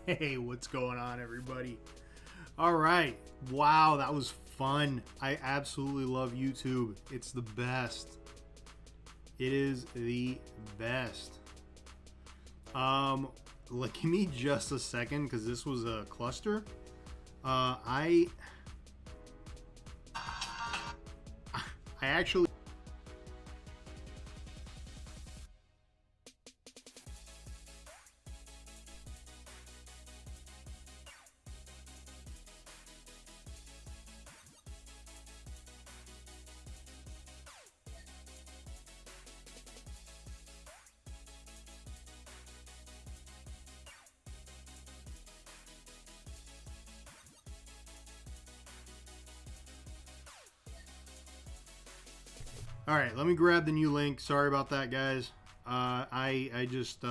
Hey, what's going on, everybody? All right. Wow, that was fun. I absolutely love YouTube. It's the best. It is the best. Give me just a second because this was a cluster. I actually All right, let me grab the new link. Sorry about that, guys. I just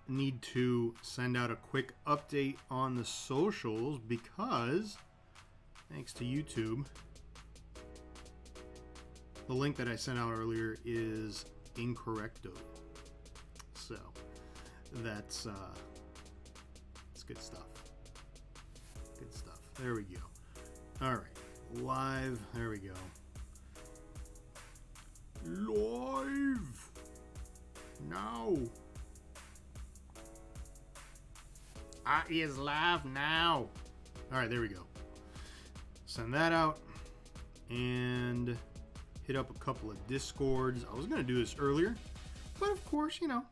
need to send out a quick update on the socials because, thanks to YouTube, the link that I sent out earlier is incorrecto. So that's good stuff. Good stuff. There we go. All right, live. There we go. Live now. I is live now. All right, there we go. Send that out and hit up a couple of Discords. I was gonna do this earlier, but of course, you know,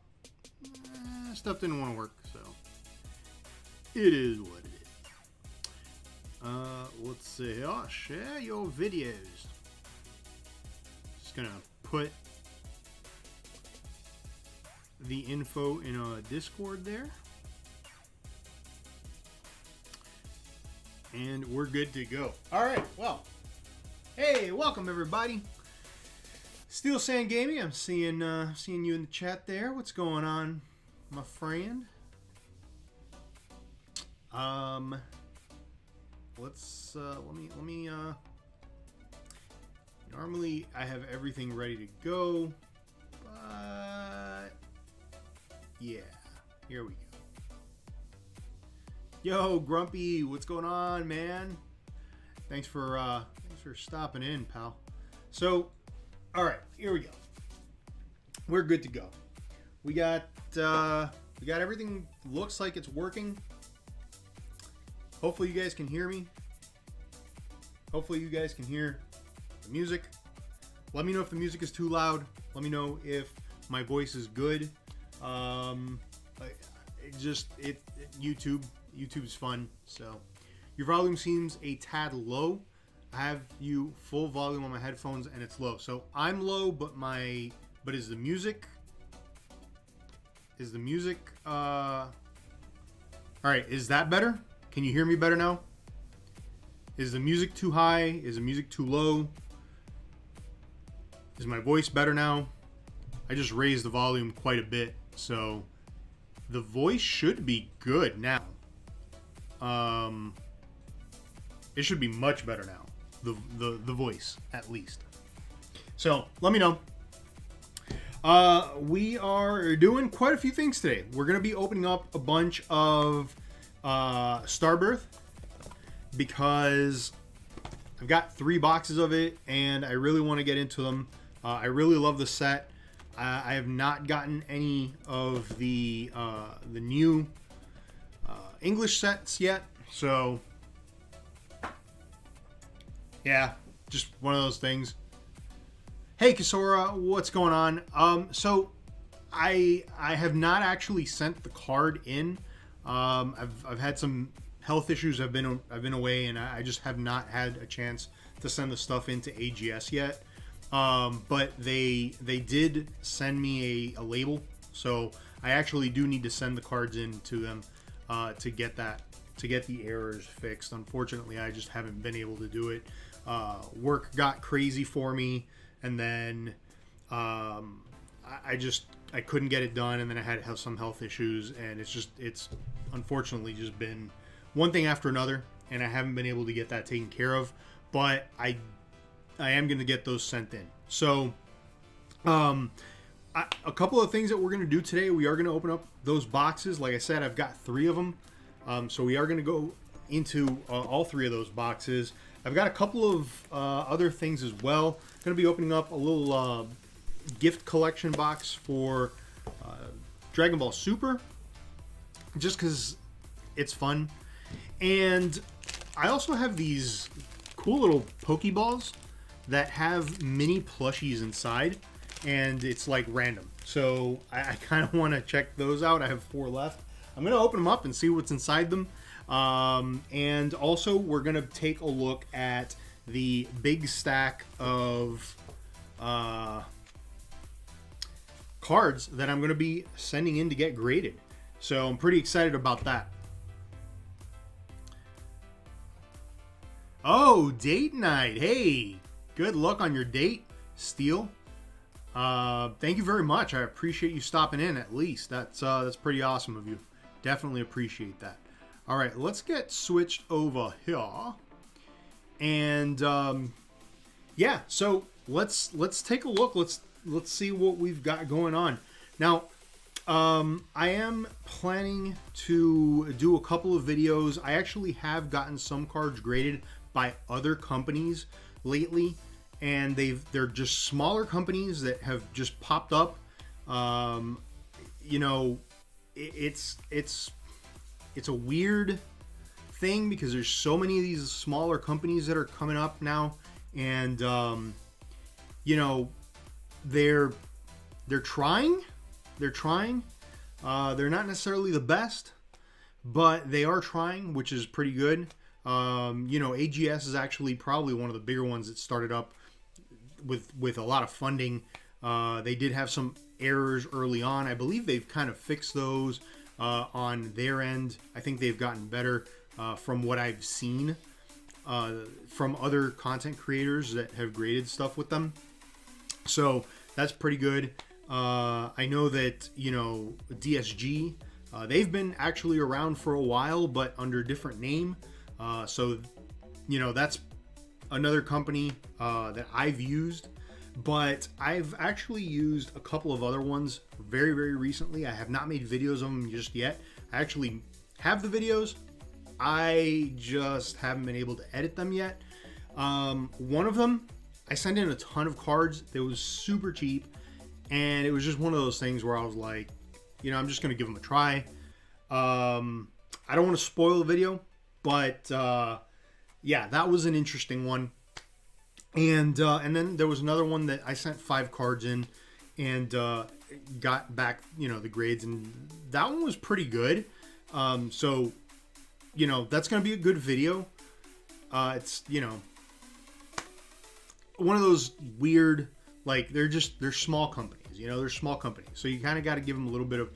stuff didn't want to work, so it is what it is. Let's see. Oh, share your videos. Just gonna put the info in a Discord there, and we're good to go. All right, well, hey, welcome everybody. Steel Sand Gaming. I'm seeing you in the chat there. What's going on, my friend? Let me normally I have everything ready to go, but yeah, here we go. Yo, Grumpy, what's going on, man? Thanks for stopping in, pal. So, all right, here we go. We're good to go. We got everything. Looks like it's working. Hopefully you guys can hear me. Hopefully you guys can hear the music. Let me know if the music is too loud. Let me know if my voice is good. YouTube's fun. So your volume seems a tad low. I have you full volume on my headphones and it's low. So I'm low, but is the music all right, is that better? Can you hear me better now? Is the music too high? Is the music too low? Is my voice better now? I just raised the volume quite a bit, so the voice should be good now. It should be much better now. The voice, at least. So let me know. We are doing quite a few things today. We're gonna be opening up a bunch of Starbirth because I've got 3 boxes of it and I really want to get into them. I really love the set. I have not gotten any of the new English sets yet, so yeah, just one of those things. Hey Kasora, what's going on? So I have not actually sent the card in. I've had some health issues. I've been away, and I just have not had a chance to send the stuff into AGS yet. But they did send me a label, so I actually do need to send the cards in to them to get the errors fixed. Unfortunately, I just haven't been able to do it. Work got crazy for me, and then I couldn't get it done, and then I had to have some health issues, and it's unfortunately just been one thing after another, and I haven't been able to get that taken care of. But I am going to get those sent in. So a couple of things that we're going to do today. We are going to open up those boxes. Like I said, I've got 3 of them. So we are going to go into all 3 of those boxes. I've got a couple of other things as well. I'm going to be opening up a little gift collection box for Dragon Ball Super, just because it's fun. And I also have these cool little Pokeballs that have mini plushies inside, and it's like random. So I kind of want to check those out. I have 4 left. I'm going to open them up and see what's inside them. And also we're going to take a look at the big stack of cards that I'm going to be sending in to get graded. So I'm pretty excited about that. Oh, date night. Hey, good luck on your date, Steel. Thank you very much. I appreciate you stopping in at least. That's pretty awesome of you. Definitely appreciate that. All right, let's get switched over here. And yeah, so let's take a look. Let's see what we've got going on. Now, I am planning to do a couple of videos. I actually have gotten some cards graded by other companies lately, and they're just smaller companies that have just popped up. You know, it's a weird thing because there's so many of these smaller companies that are coming up now, and you know, they're trying. They're not necessarily the best, but they are trying, which is pretty good. You know, AGS is actually probably one of the bigger ones that started up with a lot of funding. They did have some errors early on. I believe they've kind of fixed those on their end. I think they've gotten better from what I've seen from other content creators that have graded stuff with them. So that's pretty good. I know that, you know, DSG, they've been actually around for a while, but under a different name. So, you know, that's another company that I've used, but I've actually used a couple of other ones very, very recently. I have not made videos of them just yet. I actually have the videos. I just haven't been able to edit them yet. One of them, I sent in a ton of cards. It was super cheap, and it was just one of those things where I was like, you know, I'm just going to give them a try. I don't want to spoil the video, but yeah, that was an interesting one. And then there was another one that I sent 5 cards in and got back, you know, the grades, and that one was pretty good. So, you know, that's going to be a good video. It's, you know, one of those weird, like, they're small companies, you know, they're small companies. So you kind of got to give them a little bit of,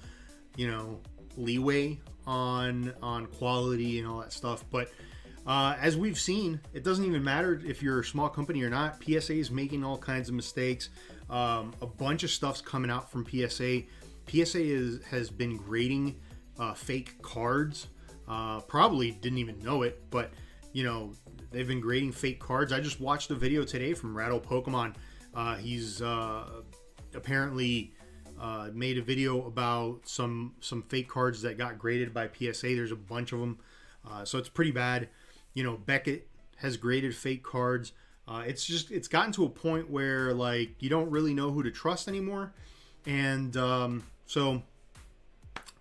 you know, leeway on quality and all that stuff. But as we've seen, it doesn't even matter if you're a small company or not. PSA is making all kinds of mistakes. A bunch of stuff's coming out from PSA. PSA has been grading fake cards. Probably didn't even know it, but you know, they've been grading fake cards. I just watched a video today from Rattle Pokemon. He's apparently made a video about some fake cards that got graded by PSA. There's a bunch of them, so it's pretty bad. You know, Beckett has graded fake cards. It's gotten to a point where, like, you don't really know who to trust anymore, and so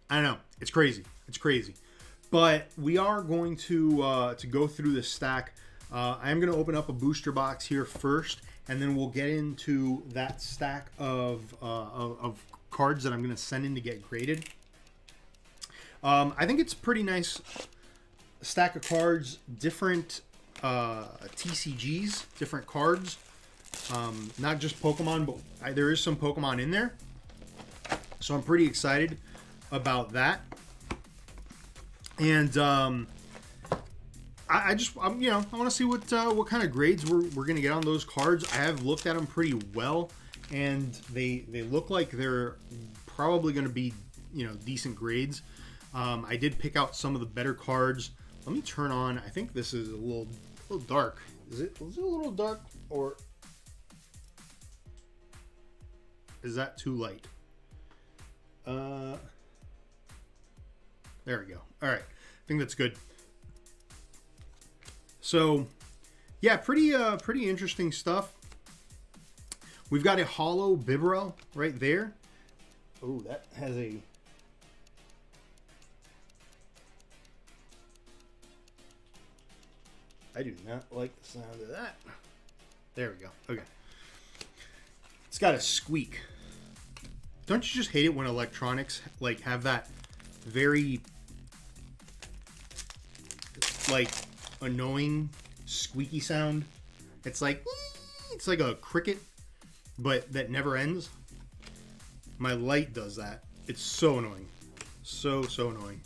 I don't know. It's crazy. It's crazy. But we are going to go through this stack. I am going to open up a booster box here first, and then we'll get into that stack of cards that I'm going to send in to get graded. I think it's a pretty nice stack of cards, different TCGs, different cards, not just Pokemon, but there is some Pokemon in there. So I'm pretty excited about that. And I you know, I want to see what kind of grades we're gonna get on those cards. I have looked at them pretty well, and they look like they're probably gonna be, you know, decent grades. I did pick out some of the better cards. Let me turn on. I think this is a little dark. Is it a little dark, or is that too light? There we go. All right. I think that's good. So, yeah, pretty interesting stuff. We've got a hollow Bibarel right there. Oh, that has a... I do not like the sound of that. There we go. Okay. It's got a squeak. Don't you just hate it when electronics like have that very like annoying squeaky sound? It's like a cricket, but that never ends. My light does that. It's so annoying. So annoying.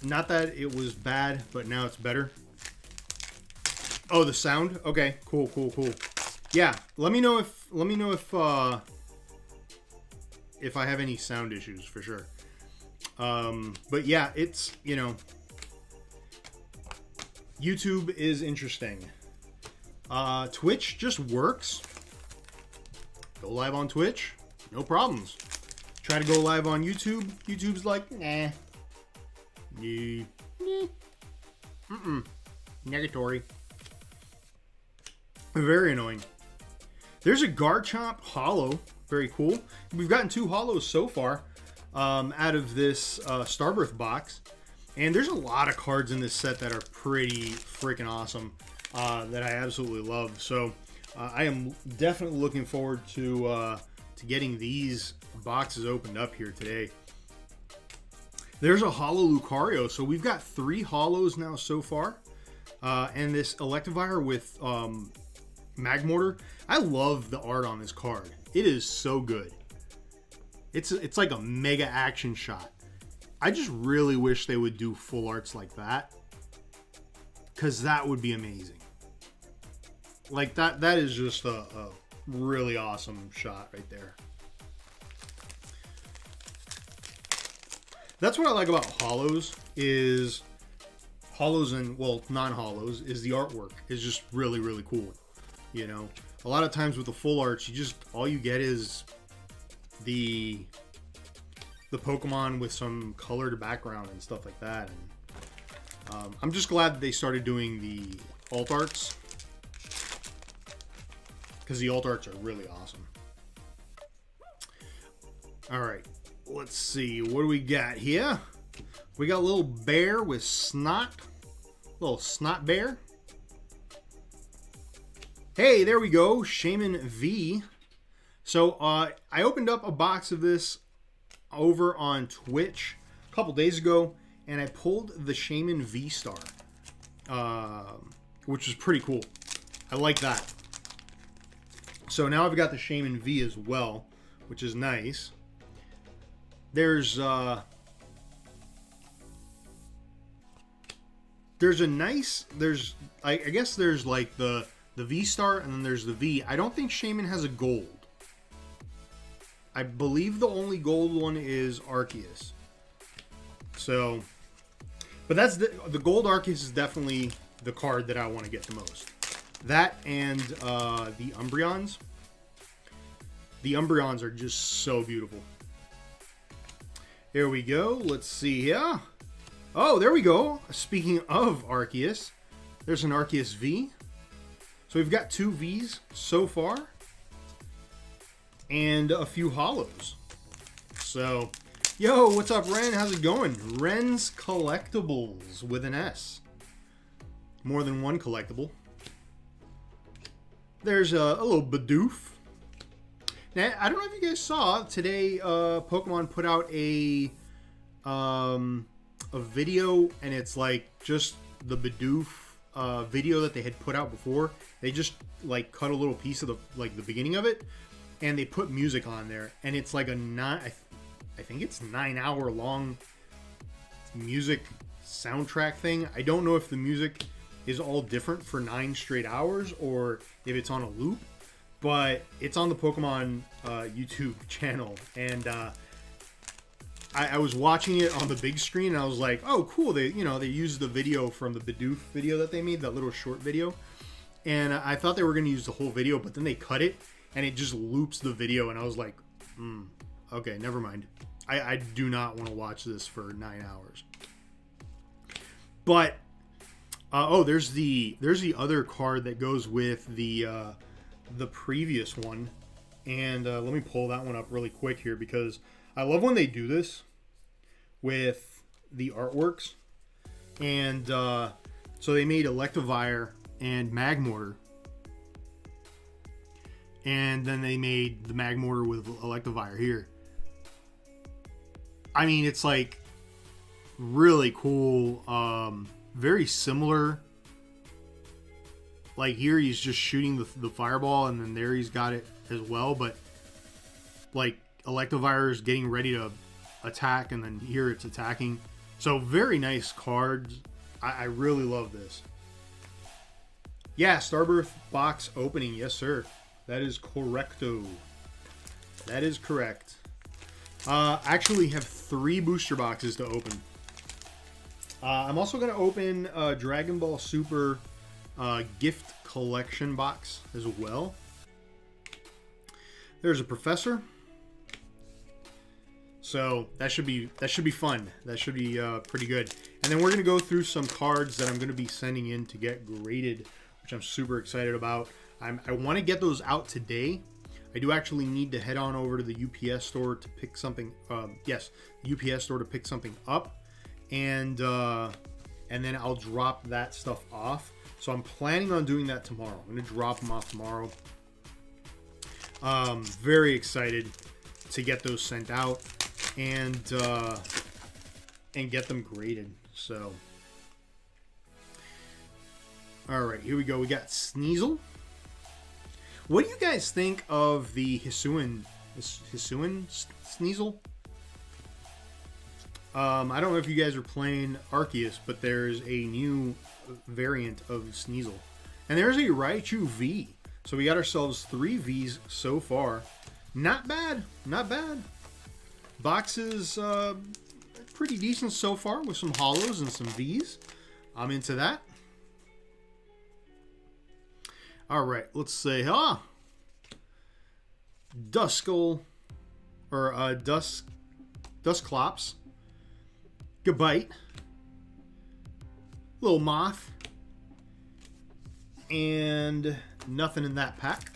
Not that it was bad, but now it's better. Oh, the sound? Okay, cool. Yeah, let me know if I have any sound issues for sure. But yeah, it's, you know, YouTube is interesting. Twitch just works. Go live on Twitch, no problems. Try to go live on YouTube. YouTube's like, nah. Negatory. Very annoying. There's a Garchomp Hollow. Very cool. We've gotten 2 Hollows so far out of this Starbirth box. And there's a lot of cards in this set that are pretty freaking awesome that I absolutely love. So I am definitely looking forward to getting these boxes opened up here today. There's a hollow Lucario. So we've got 3 hollows now so far. And this Electivire with Magmortar. I love the art on this card. It is so good. It's like a mega action shot. I just really wish they would do full arts like that, because that would be amazing. Like that is just a really awesome shot right there. That's what I like about hollows is hollows and, well, non-hollows is the artwork is just really cool. You know, a lot of times with the full arts, all you get is the Pokemon with some colored background and stuff like that. And I'm just glad that they started doing the alt arts, because the alt arts are really awesome. All right, let's see, what do we got here? We got a little bear with snot, little snot bear. Hey, there we go, Shaman V. So I opened up a box of this over on Twitch a couple days ago, and I pulled the Shaman V-Star, which was pretty cool. I like that. So now I've got the Shaman V as well, which is nice. There's a nice, I guess there's like the V-Star, and then there's the V. I don't think Shaman has a gold. I believe the only gold one is Arceus. So, but that's the gold Arceus is definitely the card that I want to get the most. That and the Umbreons. The Umbreons are just so beautiful. Here we go. Let's see here. Oh, there we go. Speaking of Arceus, there's an Arceus V. So we've got 2 Vs so far, and a few hollows. So, yo, what's up, Ren? How's it going? Ren's Collectibles with an S. More than one collectible. There's a little Bidoof. Now, I don't know if you guys saw today. Pokemon put out a video, and it's like just the Bidoof video that they had put out before. They just like cut a little piece of the beginning of it, and they put music on there, and it's like I think it's 9-hour long music soundtrack thing. I don't know if the music is all different for 9 straight hours or if it's on a loop, but it's on the Pokemon YouTube channel, and I was watching it on the big screen, and I was like, oh cool, they used the video from the Bidoof video that they made, that little short video, and I thought they were going to use the whole video, but then they cut it, and it just loops the video, and I was like, okay, never mind. I do not want to watch this for 9 hours. But oh, there's the other card that goes with the previous one, and let me pull that one up really quick here, because I love when they do this with the artworks. And so they made Electivire and Magmortar, and then they made the Magmortar with Electivire here. I mean, it's like really cool. Very similar. Like here, he's just shooting the fireball, and then there he's got it as well. But like Electivire is getting ready to attack, and then here it's attacking. So very nice cards. I really love this. Yeah, Starbirth box opening. Yes, sir. That is correcto. That is correct. Actually have 3 booster boxes to open. I'm also going to open a Dragon Ball Super gift collection box as well. There's a Professor. So that should be fun. That should be pretty good. And then we're going to go through some cards that I'm going to be sending in to get graded, which I'm super excited about. I want to get those out today. I do actually need to head on over to the UPS store to pick something. Yes, the UPS store to pick something up, and then I'll drop that stuff off. So I'm planning on doing that tomorrow. I'm going to drop them off tomorrow. Very excited to get those sent out and get them graded. So, all right, here we go. We got Sneasel. What do you guys think of the Hisuian Sneasel? I don't know if you guys are playing Arceus, but there's a new variant of Sneasel. And there's a Raichu V. So we got ourselves 3 Vs so far. Not bad. Not bad. Box is pretty decent so far with some holos and some Vs. I'm into that. All right, let's say, Duskull, or Dusclops, Gabite, little Moth, and nothing in that pack.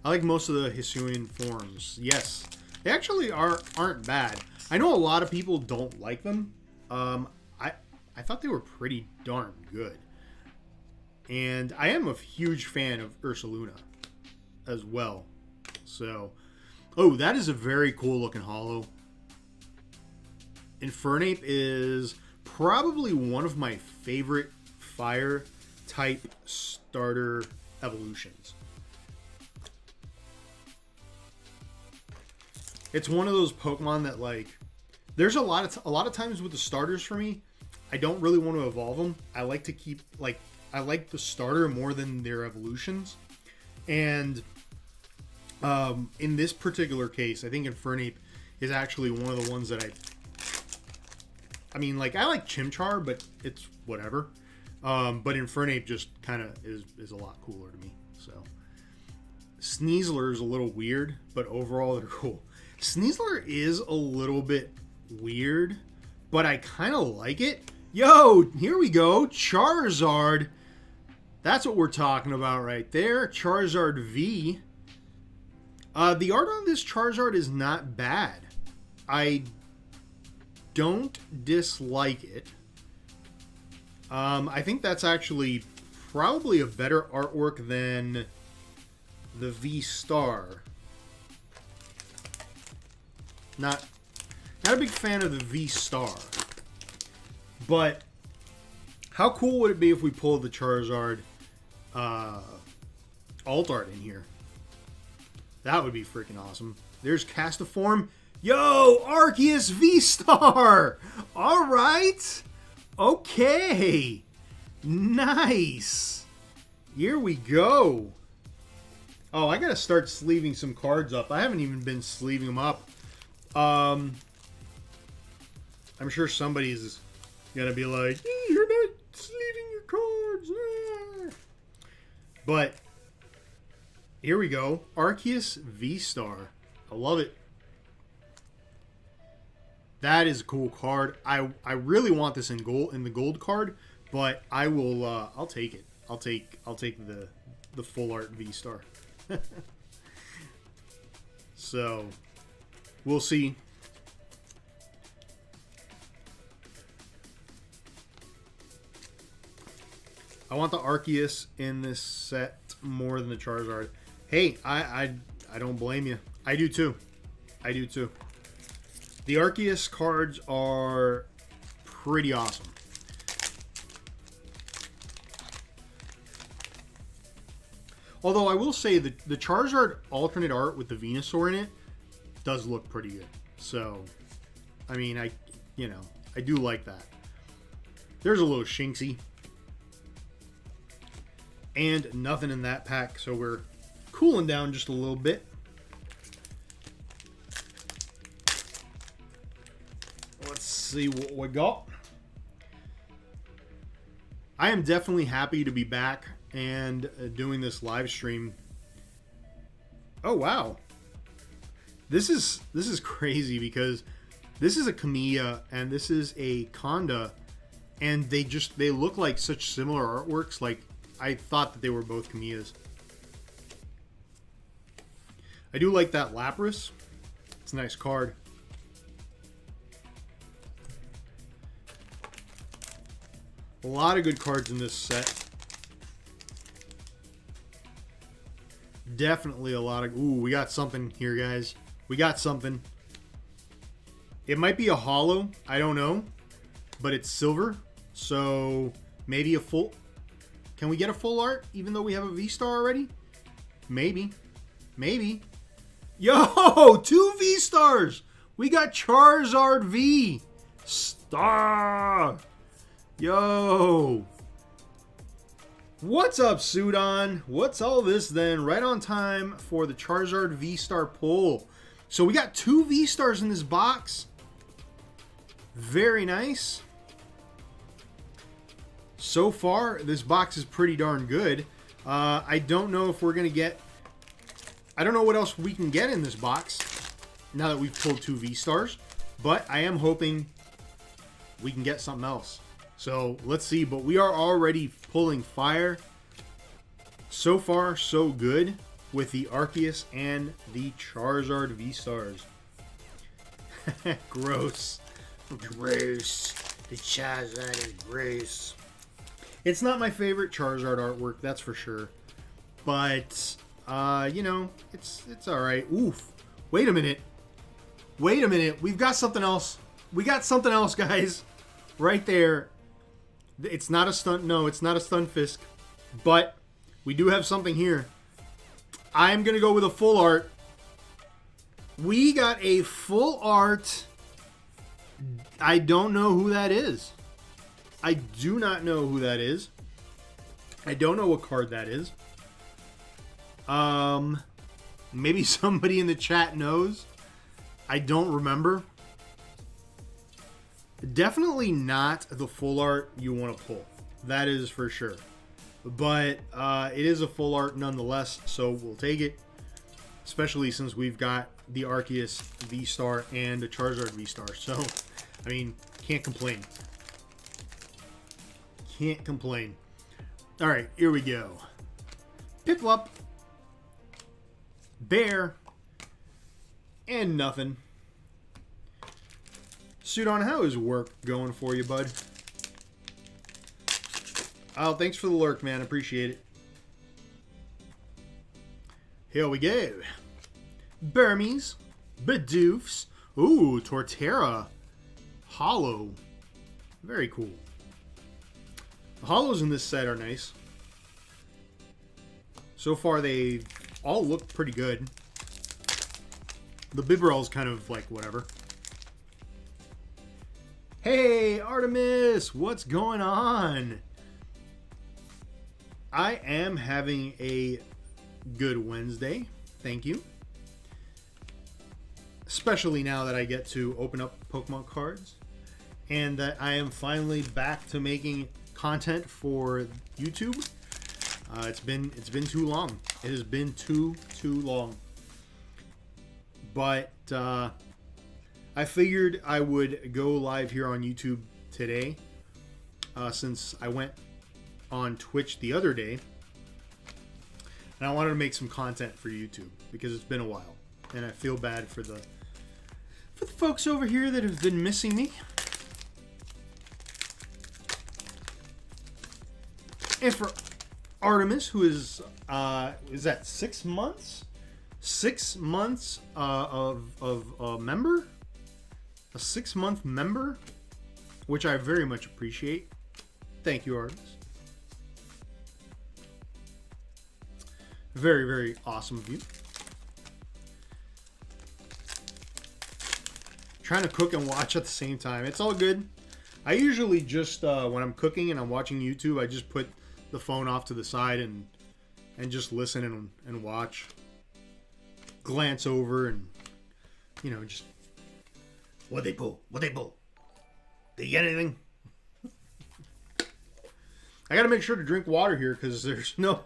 I like most of the Hisuian forms. Yes, they actually aren't bad. I know a lot of people don't like them. I thought they were pretty darn good. And I am a huge fan of Ursaluna as well. So, oh, that is a very cool looking holo. Infernape is probably one of my favorite fire type starter evolutions. It's one of those Pokemon that, like, there's a lot of times with the starters for me, I don't really want to evolve them. I like to keep, like, I like the starter more than their evolutions. And in this particular case, I think Infernape is actually one of the ones that I mean, like, I like Chimchar, but it's whatever. But Infernape just kind of is a lot cooler to me. So Sneasler is a little weird, but overall they're cool. Sneasler is a little bit weird, but I kind of like it. Yo, here we go. Charizard. That's what we're talking about right there. Charizard V. The art on this Charizard is not bad. I don't dislike it. I think that's actually probably a better artwork than the V-Star. Not a big fan of the V-Star. But how cool would it be if we pulled the Charizard alt art in here? That would be freaking awesome. There's Castiform. Yo, Arceus V-Star! Alright! Okay! Nice! Here we go. Oh, I gotta start sleeving some cards up. I haven't even been sleeving them up. I'm sure somebody's gonna be like, you're not sleeving your cards. But Here we go. Arceus V-Star. I love it. That is a cool card. I really want this in gold, in the gold card, but I will I'll take it. I'll take the full art V-Star. So we'll see. I want the Arceus in this set more than the Charizard. Hey, I don't blame you. I do too. I do too. The Arceus cards are pretty awesome. Although I will say the Charizard alternate art with the Venusaur in it does look pretty good. So, I mean, I do like that. There's a little Shinxie. And nothing in that pack, so we're cooling down just a little bit. Let's see what we got. I am definitely happy to be back and doing this live stream. Oh wow, this is crazy because this is a Kamiya and this is a Conda, and they look like such similar artworks. Like, I thought that they were both Kamiyas. I do like that Lapras. It's a nice card. A lot of good cards in this set. Definitely a lot of... Ooh, we got something here, guys. We got something. It might be a holo. I don't know. But it's silver. So maybe a full... Can we get a full art even though we have a V-Star already? Maybe. Maybe. Yo! 2 V-Stars! We got Charizard V! Star! Yo! What's up, Sudan? What's all this then? Right on time for the Charizard V-Star pull. So we got 2 V-Stars in this box. Very nice. So far, this box is pretty darn good. I don't know if we're going to get... I don't know what else we can get in this box now that we've pulled 2 V-Stars. But I am hoping we can get something else. So, let's see. But we are already pulling fire. So far, so good with the Arceus and the Charizard V-Stars. Gross. Gross. The Charizard is gross. It's not my favorite Charizard artwork, that's for sure. But, you know, it's alright. Oof. Wait a minute. Wait a minute. We've got something else. We got something else, guys. Right there. It's not a stunt. No, it's not a Stunfisk. But we do have something here. I'm going to go with a full art. We got a full art. I don't know who that is. I do not know who that is. I don't know what card that is. Maybe somebody in the chat knows. I don't remember. Definitely not the full art you want to pull. That is for sure. But it is a full art nonetheless, so we'll take it. Especially since we've got the Arceus V-Star and the Charizard V-Star. So, I mean, can't complain. Can't complain. Alright, here we go. Piplup. Bear. And nothing. Sudan, how is work going for you, bud? Oh, thanks for the lurk, man. Appreciate it. Here we go. Burmese. Bidoofs. Ooh, Torterra. Hollow. Very cool. The hollows in this set are nice. So far, they all look pretty good. The Bibarel's kind of like whatever. Hey, Artemis! What's going on? I am having a good Wednesday. Thank you. Especially now that I get to open up Pokemon cards. And that I am finally back to making content for YouTube. It's been too long. It has been too long. But I figured I would go live here on YouTube today, since I went on Twitch the other day, and I wanted to make some content for YouTube because it's been a while, and I feel bad for the folks over here that have been missing me. And for Artemis, who is that 6 months? 6 months of a member? A 6-month member? Which I very much appreciate. Thank you, Artemis. Very, very awesome of you. Trying to cook and watch at the same time. It's all good. I usually just, when I'm cooking and I'm watching YouTube, I just put the phone off to the side and just listen and watch. Glance over and, you know, just... What'd they pull? What'd they pull? Did you get anything? I gotta make sure to drink water here because there's no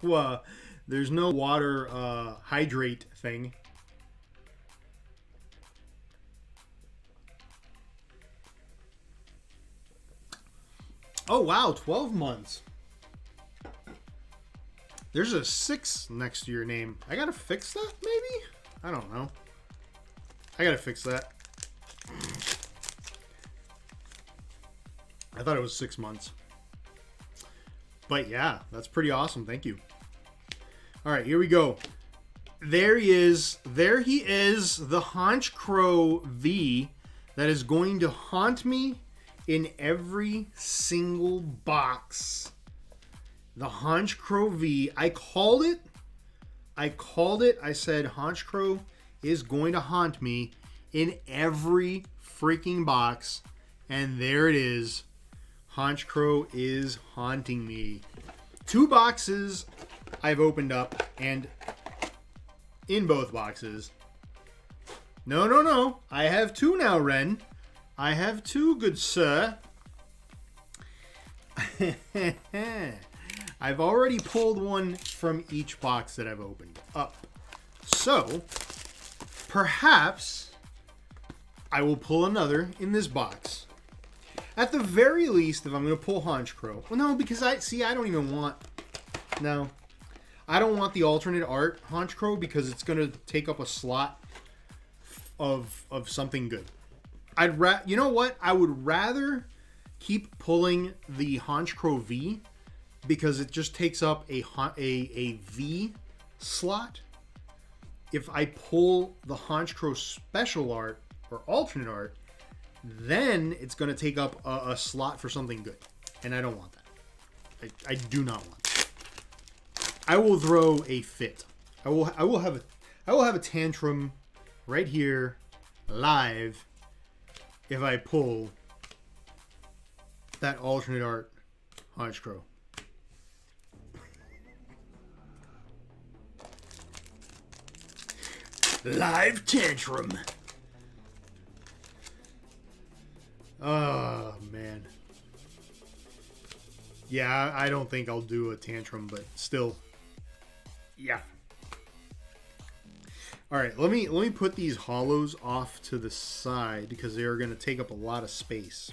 water hydrate thing. Oh wow, 12 months. There's a 6 next to your name. I gotta fix that, maybe? I don't know. I gotta fix that. I thought it was 6 months. But yeah, that's pretty awesome. Thank you. All right, here we go. There he is. There he is, the Honchkrow V that is going to haunt me in every single box. The Honchkrow V. I called it. I said Honchkrow is going to haunt me in every freaking box. And there it is. Honchkrow is haunting me. 2 boxes I've opened up, and in both boxes... No. I have 2 now, Ren. I have 2, good sir. I've already pulled one from each box that I've opened up. So, perhaps I will pull another in this box. At the very least, if I'm going to pull Honchkrow... Well, no, because I don't even want... No. I don't want the alternate art Honchkrow because it's going to take up a slot of something good. You know what? I would rather keep pulling the Honchkrow V because it just takes up a V slot. If I pull the Honchkrow special art or alternate art, then it's going to take up a slot for something good. And I don't want that. I do not want that. I will throw a fit. I will have a tantrum right here live if I pull that alternate art Honchkrow. Live tantrum. Oh, man. Yeah, I don't think I'll do a tantrum, but still. Yeah. All right, let me put these hollows off to the side because they are going to take up a lot of space.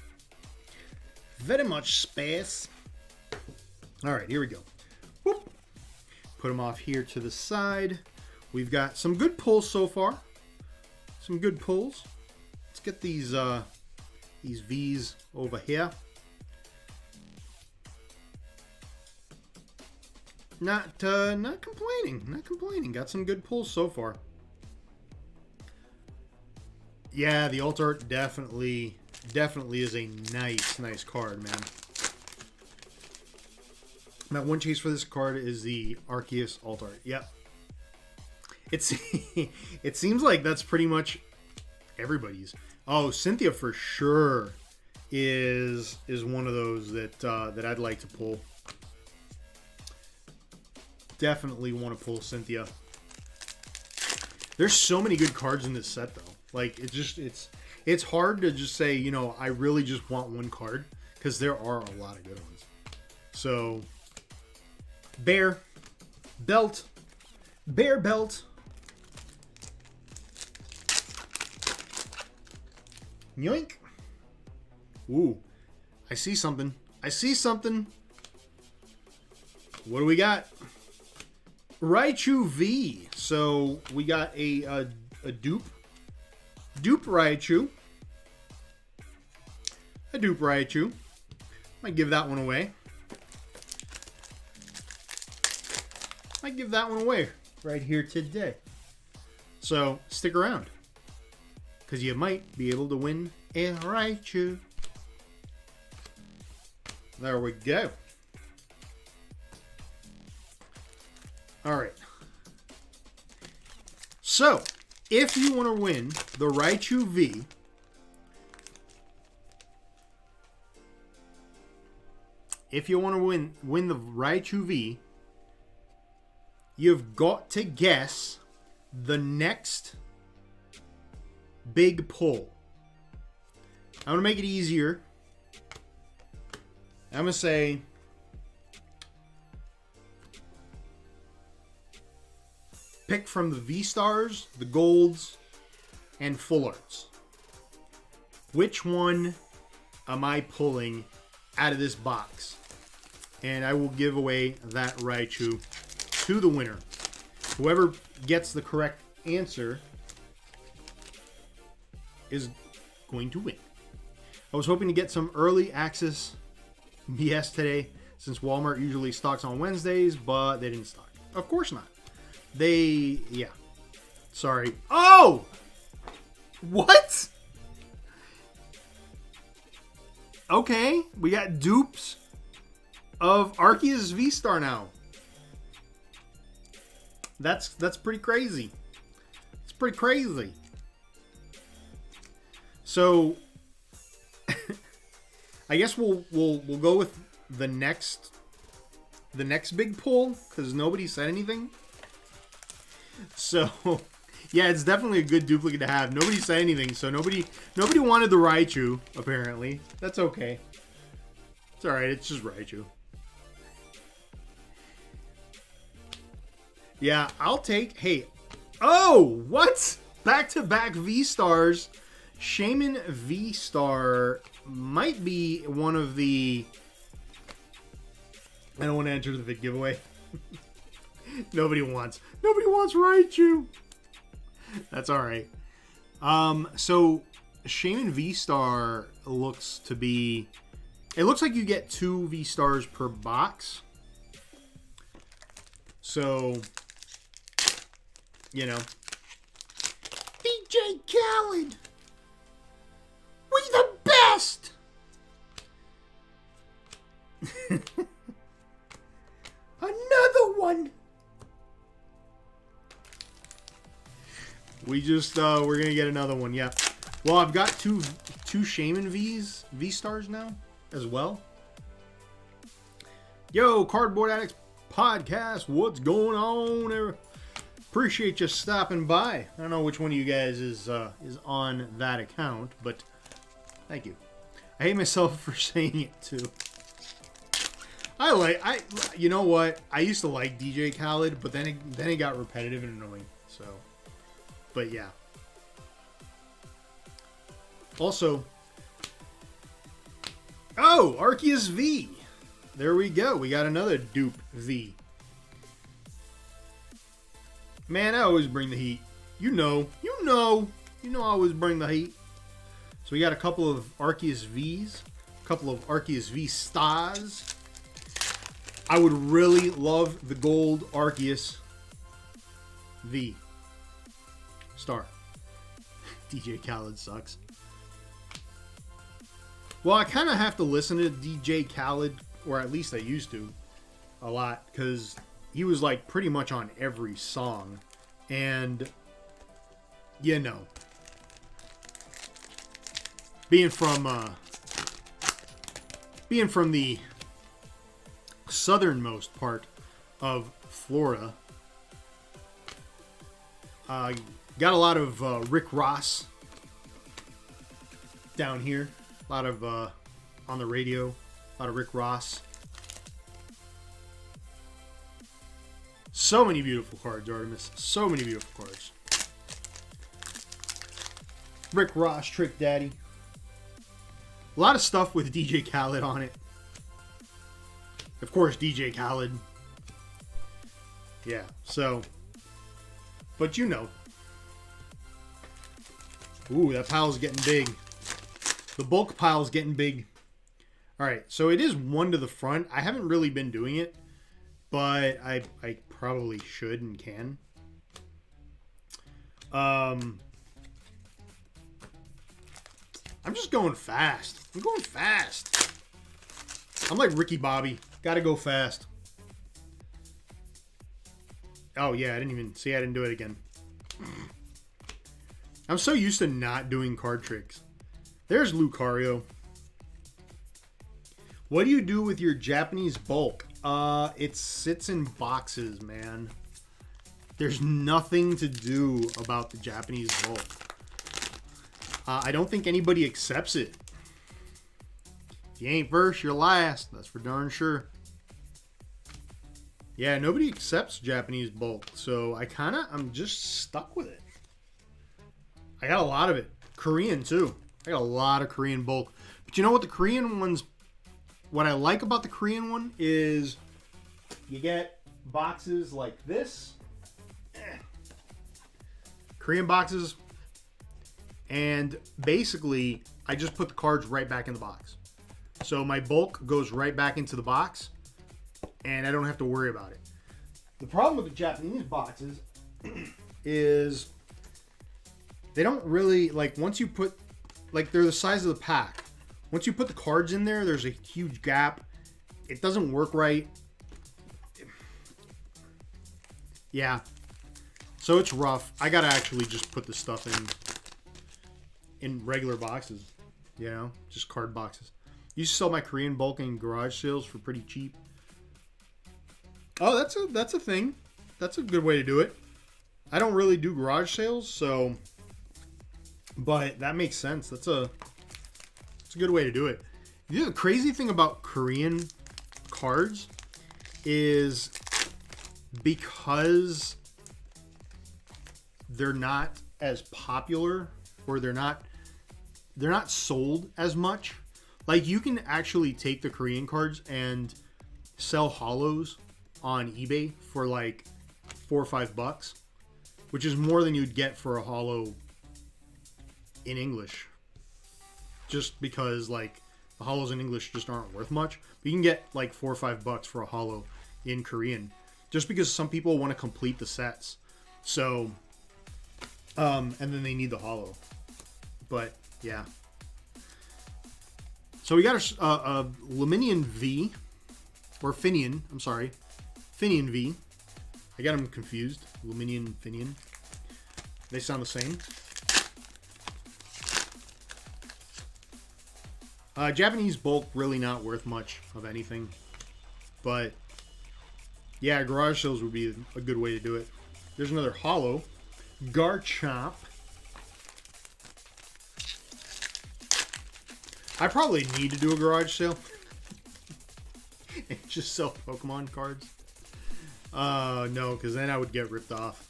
Very much space. All right, here we go. Whoop. Put them off here to the side. We've got some good pulls so far. Some good pulls. Let's get these V's over here. Not complaining. Not complaining. Got some good pulls so far. Yeah, the alt art definitely is a nice card, man. My one chase for this card is the Arceus alt art. Yep. It seems like that's pretty much everybody's. Oh, Cynthia for sure is one of those that I'd like to pull. Definitely want to pull Cynthia. There's so many good cards in this set though. Like it's hard to just say, you know, I really just want one card because there are a lot of good ones. So Bear, belt, bear belt. Yoink. Ooh, I see something. I see something. What do we got? Raichu V. So we got a dupe Raichu. A dupe Raichu. Might give that one away. Might give that one away right here today. So stick around, because you might be able to win a Raichu. There we go. Alright. So, if you want to win the Raichu V, win the Raichu V, you've got to guess the next big pull. I'm going to make it easier. I'm going to say pick from the V-Stars, the Golds, and Full Arts. Which one am I pulling out of this box? And I will give away that Raichu to the winner. Whoever gets the correct answer is going to win. I was hoping to get some early access BS today, since Walmart usually stocks on Wednesdays, but they didn't stock. Of course not. Yeah. Sorry. Oh! What? Okay, we got dupes of Arceus V-Star now. That's pretty crazy. It's pretty crazy. So I guess we'll go with the next big pull, because nobody said anything. So yeah, it's definitely a good duplicate to have. Nobody said anything, so nobody wanted the Raichu, apparently. That's okay. It's alright, it's just Raichu. Yeah, I'll take... Hey. Oh! What? Back-to-back V-Stars. Shaman V-Star might be one of the... I don't want to enter the vid giveaway. Nobody wants Raichu. That's alright. So, Shaman V-Star looks to be... It looks like you get 2 V-Stars per box. So, you know. DJ Khaled! We the best! Another one! We're gonna get another one, yeah. Well, I've got two Shaman V-Stars now, as well. Yo, Cardboard Addicts Podcast, what's going on? Appreciate you stopping by. I don't know which one of you guys is on that account, but thank you. I hate myself for saying it too. You know what? I used to like DJ Khaled, but then it got repetitive and annoying. So, but yeah. Also, oh, Arceus V. There we go. We got another dupe V. Man, I always bring the heat. You know I always bring the heat. So we got a couple of Arceus Vs, a couple of Arceus V Stars. I would really love the gold Arceus V Star. DJ Khaled sucks. Well, I kind of have to listen to DJ Khaled, or at least I used to, a lot, because he was like pretty much on every song. And, you know, being from the southernmost part of Florida, got a lot of Rick Ross down here. A lot of on the radio, a lot of Rick Ross. So many beautiful cards, Artemis. So many beautiful cards. Rick Ross, Trick Daddy. A lot of stuff with DJ Khaled on it. Of course, DJ Khaled. Yeah, so. But you know. Ooh, that pile's getting big. The bulk pile's getting big. Alright, so it is one to the front. I haven't really been doing it. But I probably should and can. I'm just going fast. I'm going fast. I'm like Ricky Bobby. Gotta go fast. Oh, yeah. I didn't do it again. I'm so used to not doing card tricks. There's Lucario. What do you do with your Japanese bulk? It sits in boxes, man. There's nothing to do about the Japanese bulk. I don't think anybody accepts it. If you ain't first, you're last. That's for darn sure. Yeah, nobody accepts Japanese bulk, so I'm just stuck with it. I got a lot of it. Korean, too. I got a lot of Korean bulk. But you know what? The Korean ones, what I like about the Korean one is you get boxes like this. Korean boxes. And basically, I just put the cards right back in the box. So my bulk goes right back into the box. And I don't have to worry about it. The problem with the Japanese boxes is they don't really, like, once you put, like, they're the size of the pack. Once you put the cards in there, there's a huge gap. It doesn't work right. Yeah. So it's rough. I gotta actually just put this stuff in regular boxes. You know? Just card boxes. Used to sell my Korean bulk in garage sales for pretty cheap. Oh, that's a thing. That's a good way to do it. I don't really do garage sales, so, but that makes sense. It's a good way to do it. You know, the crazy thing about Korean cards is because they're not as popular, or they're not sold as much. Like, you can actually take the Korean cards and sell holos on eBay for like $4 or $5, which is more than you'd get for a holo in English. Just because, like, the holos in English just aren't worth much. But you can get like $4 or $5 for a holo in Korean, just because some people want to complete the sets. So, and then they need the holo. But yeah. So we got a Luminion V, or Finian. I'm sorry, Finian V. I got them confused. Luminion, Finian. They sound the same. Japanese bulk really not worth much of anything, but yeah, garage sales would be a good way to do it. There's another holo, Garchomp. I probably need to do a garage sale and just sell Pokemon cards. No, because then I would get ripped off.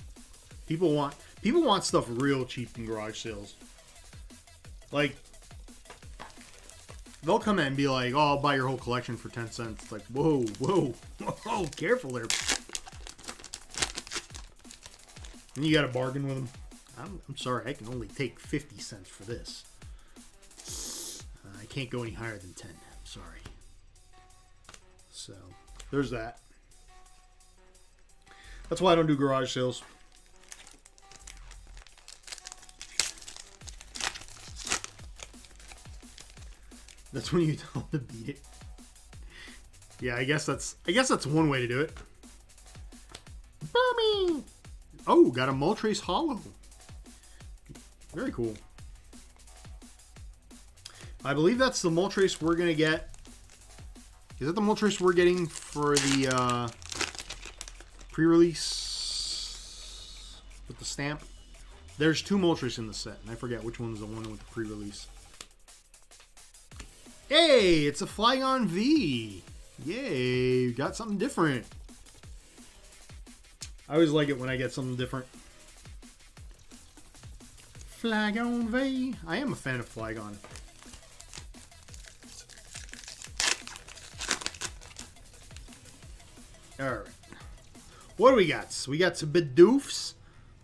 People want stuff real cheap in garage sales. Like, they'll come in and be like, "Oh, I'll buy your whole collection for 10 cents." It's like, whoa, whoa, whoa, careful there. And you got to bargain with them. I'm sorry, I can only take 50 cents for this. I can't go any higher than 10. I'm sorry. So, there's that. That's why I don't do garage sales. That's when you tell them to beat it. Yeah, I guess that's one way to do it. Burmy! Oh, got a Moltres Holo. Very cool. I believe that's the Moltres we're gonna get. Is that the Moltres we're getting for the pre-release with the stamp? There's 2 Moltres in the set, and I forget which one's the one with the pre-release. Hey, it's a Flygon V. Yay, got something different. I always like it when I get something different. Flagon V. I am a fan of Flagon. Alright. What do we got? We got some Bidoofs.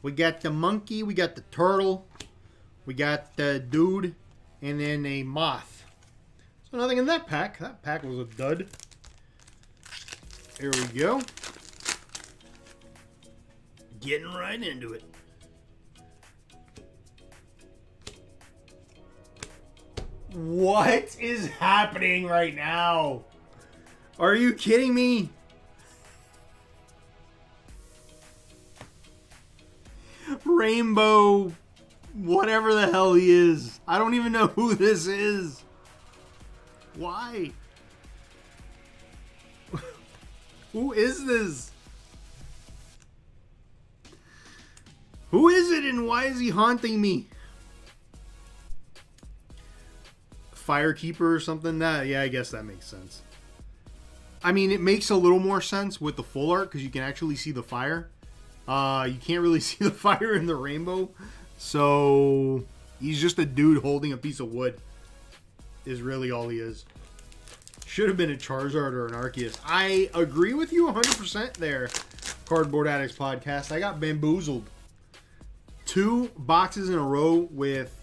We got the monkey. We got the turtle. We got the dude. And then a moth. So nothing in that pack. That pack was a dud. Here we go. Getting right into it. What is happening right now? Are you kidding me? Rainbow, whatever the hell he is. I don't even know who this is. Why? Who is this? Who is it and why is he haunting me? Firekeeper or something? Yeah, I guess that makes sense. I mean, it makes a little more sense with the full art because you can actually see the fire. You can't really see the fire in the rainbow. So, he's just a dude holding a piece of wood. Is really all he is. Should have been a Charizard or an Arceus. I agree with you 100% there, Cardboard Addicts Podcast. I got bamboozled. 2 boxes in a row with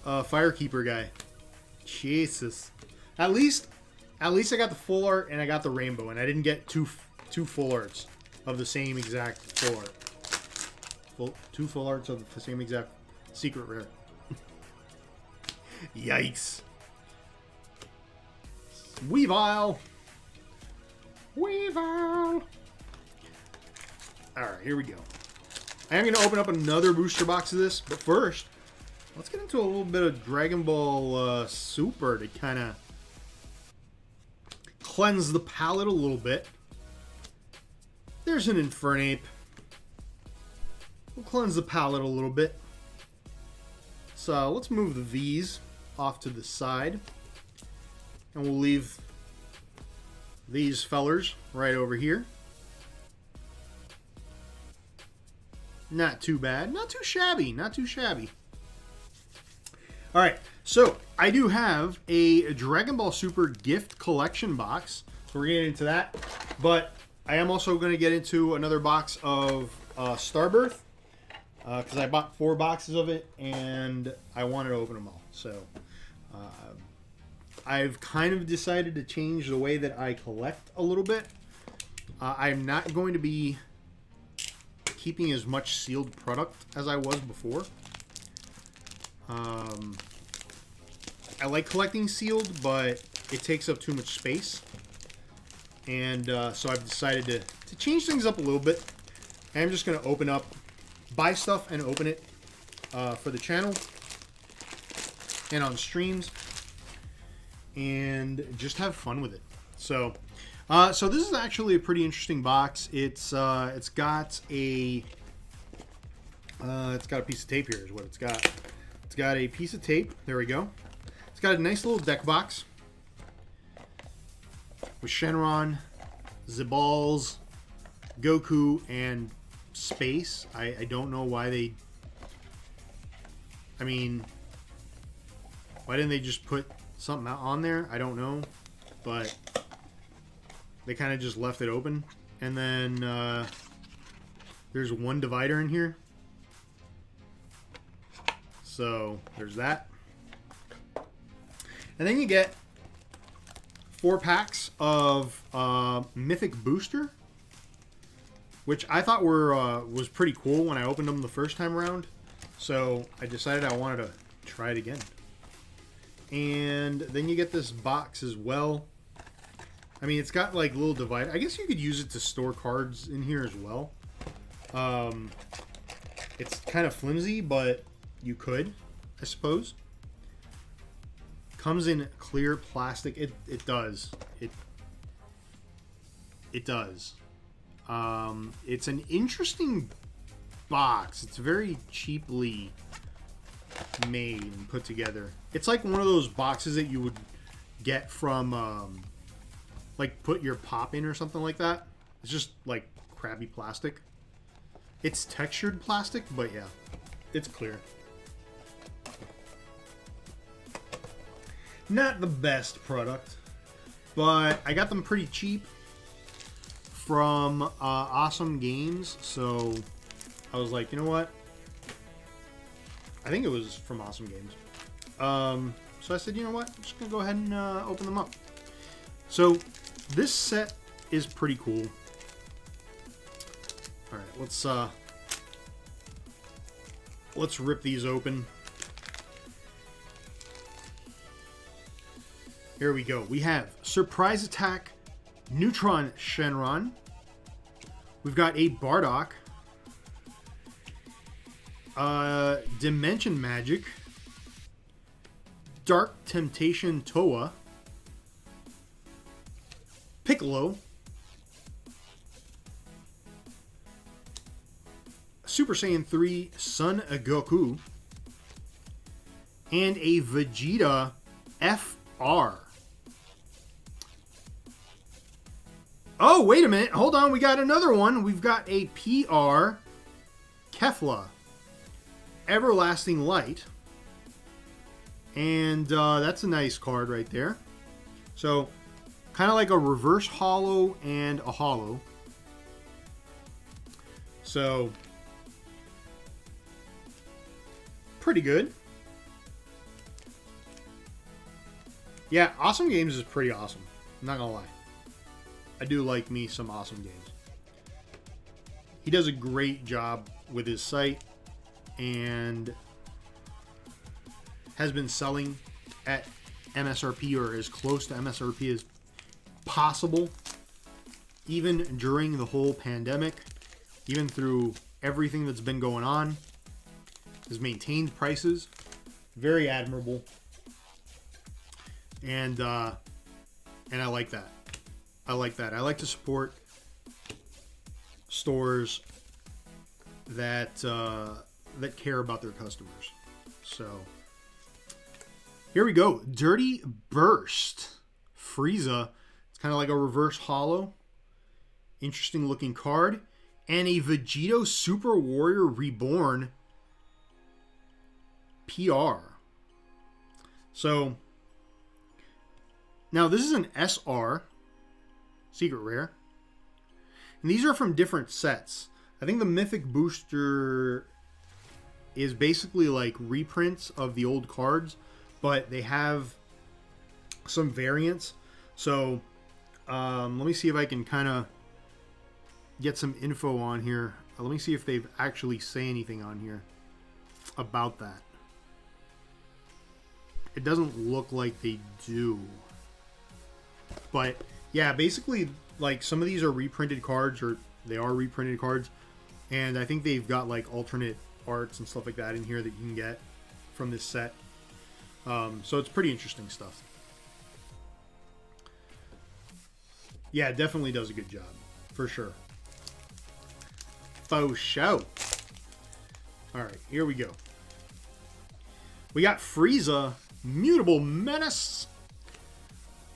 a Firekeeper guy. Jesus. At least I got the full art and I got the rainbow, and I didn't get two full arts of the same exact full art. Two full arts of the same exact secret rare. Yikes. Weavile. Weavile. Alright, here we go. I am going to open up another booster box of this, but first, let's get into a little bit of Dragon Ball Super to kind of cleanse the palate a little bit. There's an Infernape. We'll cleanse the palate a little bit. So let's move the V's off to the side. And we'll leave these fellers right over here. Not too bad. Not too shabby. Not too shabby. Alright, so I do have a Dragon Ball Super gift collection box. So we're getting into that. But I am also going to get into another box of Starbirth. Because I bought 4 boxes of it and I wanted to open them all. So I've kind of decided to change the way that I collect a little bit. I'm not going to be keeping as much sealed product as I was before. I like collecting sealed, but it takes up too much space. And so I've decided to change things up a little bit. And I'm just going to buy stuff and open it for the channel and on streams. And just have fun with it. So this is actually a pretty interesting box. It's got a piece of tape here is what it's got. It's got a piece of tape. There we go. It's got a nice little deck box with Shenron, Zaballs, Goku, and Space. I don't know why they... I mean, why didn't they just put something on there? I don't know. But they kind of just left it open. And then there's one divider in here. So there's that. And then you get 4 packs of Mythic Booster, which I thought was pretty cool when I opened them the first time around. So I decided I wanted to try it again. And then you get this box as well. I mean, it's got like little divider. I guess you could use it to store cards in here as well. It's kind of flimsy, but you could, I suppose. Comes in clear plastic. It does. It does. It's an interesting box. It's very cheaply made and put together. It's like one of those boxes that you would get from like put your pop in or something like that. It's just like crappy plastic. It's textured plastic, but yeah, it's clear. Not the best product, but I got them pretty cheap from Awesome Games, so I was like, you know what? I think it was from Awesome Games. So I said, you know what? I'm just going to go ahead and open them up. So this set is pretty cool. All right, let's rip these open. Here we go. We have Surprise Attack, Neutron Shenron. We've got a Bardock, Dimension Magic, Dark Temptation Toa, Piccolo, Super Saiyan 3 Son Goku, and a Vegeta FR. Oh, wait a minute. Hold on. We got another one. We've got a PR Kefla Everlasting Light. And that's a nice card right there. So, kind of like a reverse holo and a holo. So, pretty good. Yeah, Awesome Games is pretty awesome. I'm not going to lie. I do like me some Awesome Games. He does a great job with his site and has been selling at MSRP or as close to MSRP as possible, even during the whole pandemic, even through everything that's been going on. Has maintained prices. Very admirable. And I like that. I like that. I like to support stores that that care about their customers. So here we go. Dirty Burst Frieza. It's kind of like a reverse holo. Interesting looking card. And a Vegito Super Warrior Reborn PR. So now this is an SR. Secret Rare. And these are from different sets. I think the Mythic Booster is basically like reprints of the old cards, but they have some variants. So let me see if I can kind of get some info on here. Let me see if they've actually say anything on here about that. It doesn't look like they do. But yeah, basically, like, some of these are reprinted cards, or they are reprinted cards, and I think they've got, like, alternate arts and stuff like that in here that you can get from this set. So it's pretty interesting stuff. Yeah, it definitely does a good job, for sure. Faux show. Alright, here we go. We got Frieza, Mutable Menace,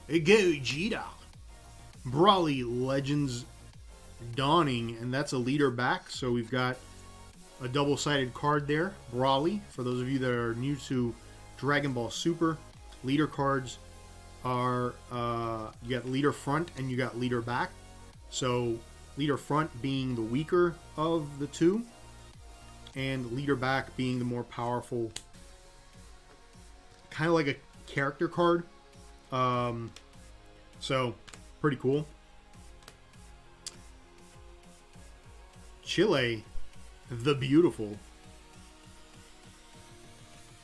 Vegito, Brawly Legends Dawning, and that's a leader back. So we've got a double-sided card there. Brawly, for those of you that are new to Dragon Ball Super, leader cards are, you got leader front and you got leader back. So leader front being the weaker of the two, and leader back being the more powerful, kind of like a character card. So pretty cool. Chile the Beautiful.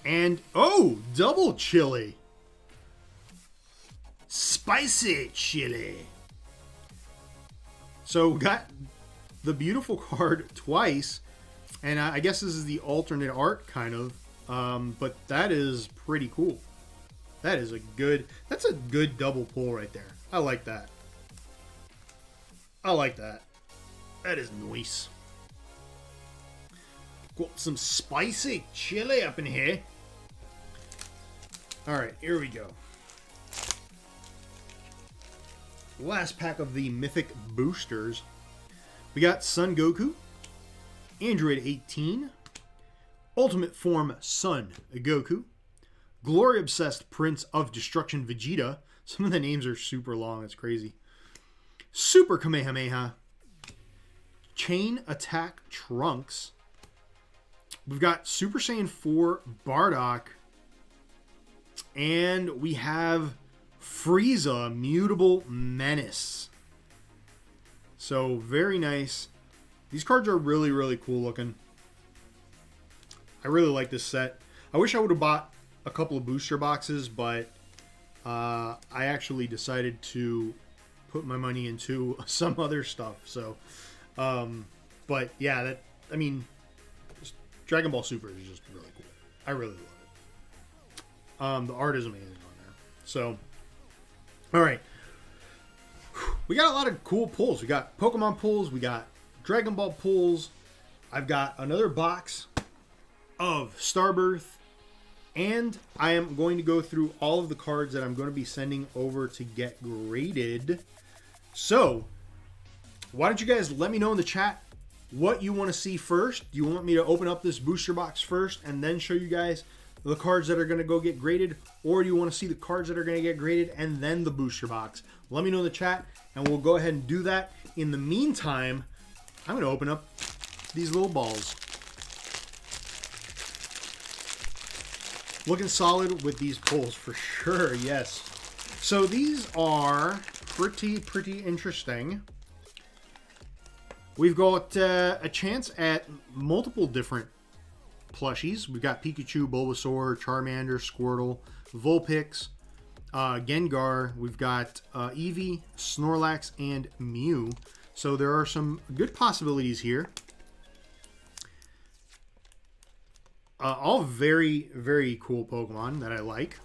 And, oh, double chili. Spicy chili. So got the Beautiful card twice. And I guess this is the alternate art, kind of. But that is pretty cool. That's a good double pull right there. I like that. I like that. That is nice. Got some spicy chili up in here. Alright, here we go. Last pack of the Mythic Boosters. We got Son Goku, Android 18, Ultimate Form Sun Goku, Glory Obsessed Prince of Destruction Vegeta. Some of the names are super long, it's crazy. Super Kamehameha, Chain Attack Trunks. We've got Super Saiyan 4 Bardock, and we have Frieza Mutable Menace. So very nice. These cards are really, really cool looking. I really like this set. I wish I would have bought a couple of booster boxes, but I actually decided to put my money into some other stuff. So, but yeah, I mean, Dragon Ball Super is just really cool. I really love it. The art is amazing on there. So, all right. We got a lot of cool pulls. We got Pokemon pulls. We got Dragon Ball pulls. I've got another box of Starbirth. And I am going to go through all of the cards that I'm going to be sending over to get graded. So, why don't you guys let me know in the chat what you want to see first. Do you want me to open up this booster box first and then show you guys the cards that are going to go get graded? Or do you want to see the cards that are going to get graded and then the booster box? Let me know in the chat and we'll go ahead and do that. In the meantime, I'm going to open up these little balls. Looking solid with these pulls for sure, yes. So these are pretty interesting. We've got a chance at multiple different plushies. We've got Pikachu, Bulbasaur, Charmander, Squirtle, Vulpix, Gengar. We've got Eevee, Snorlax, and Mew. So there are some good possibilities here. All very, very cool Pokemon that I like.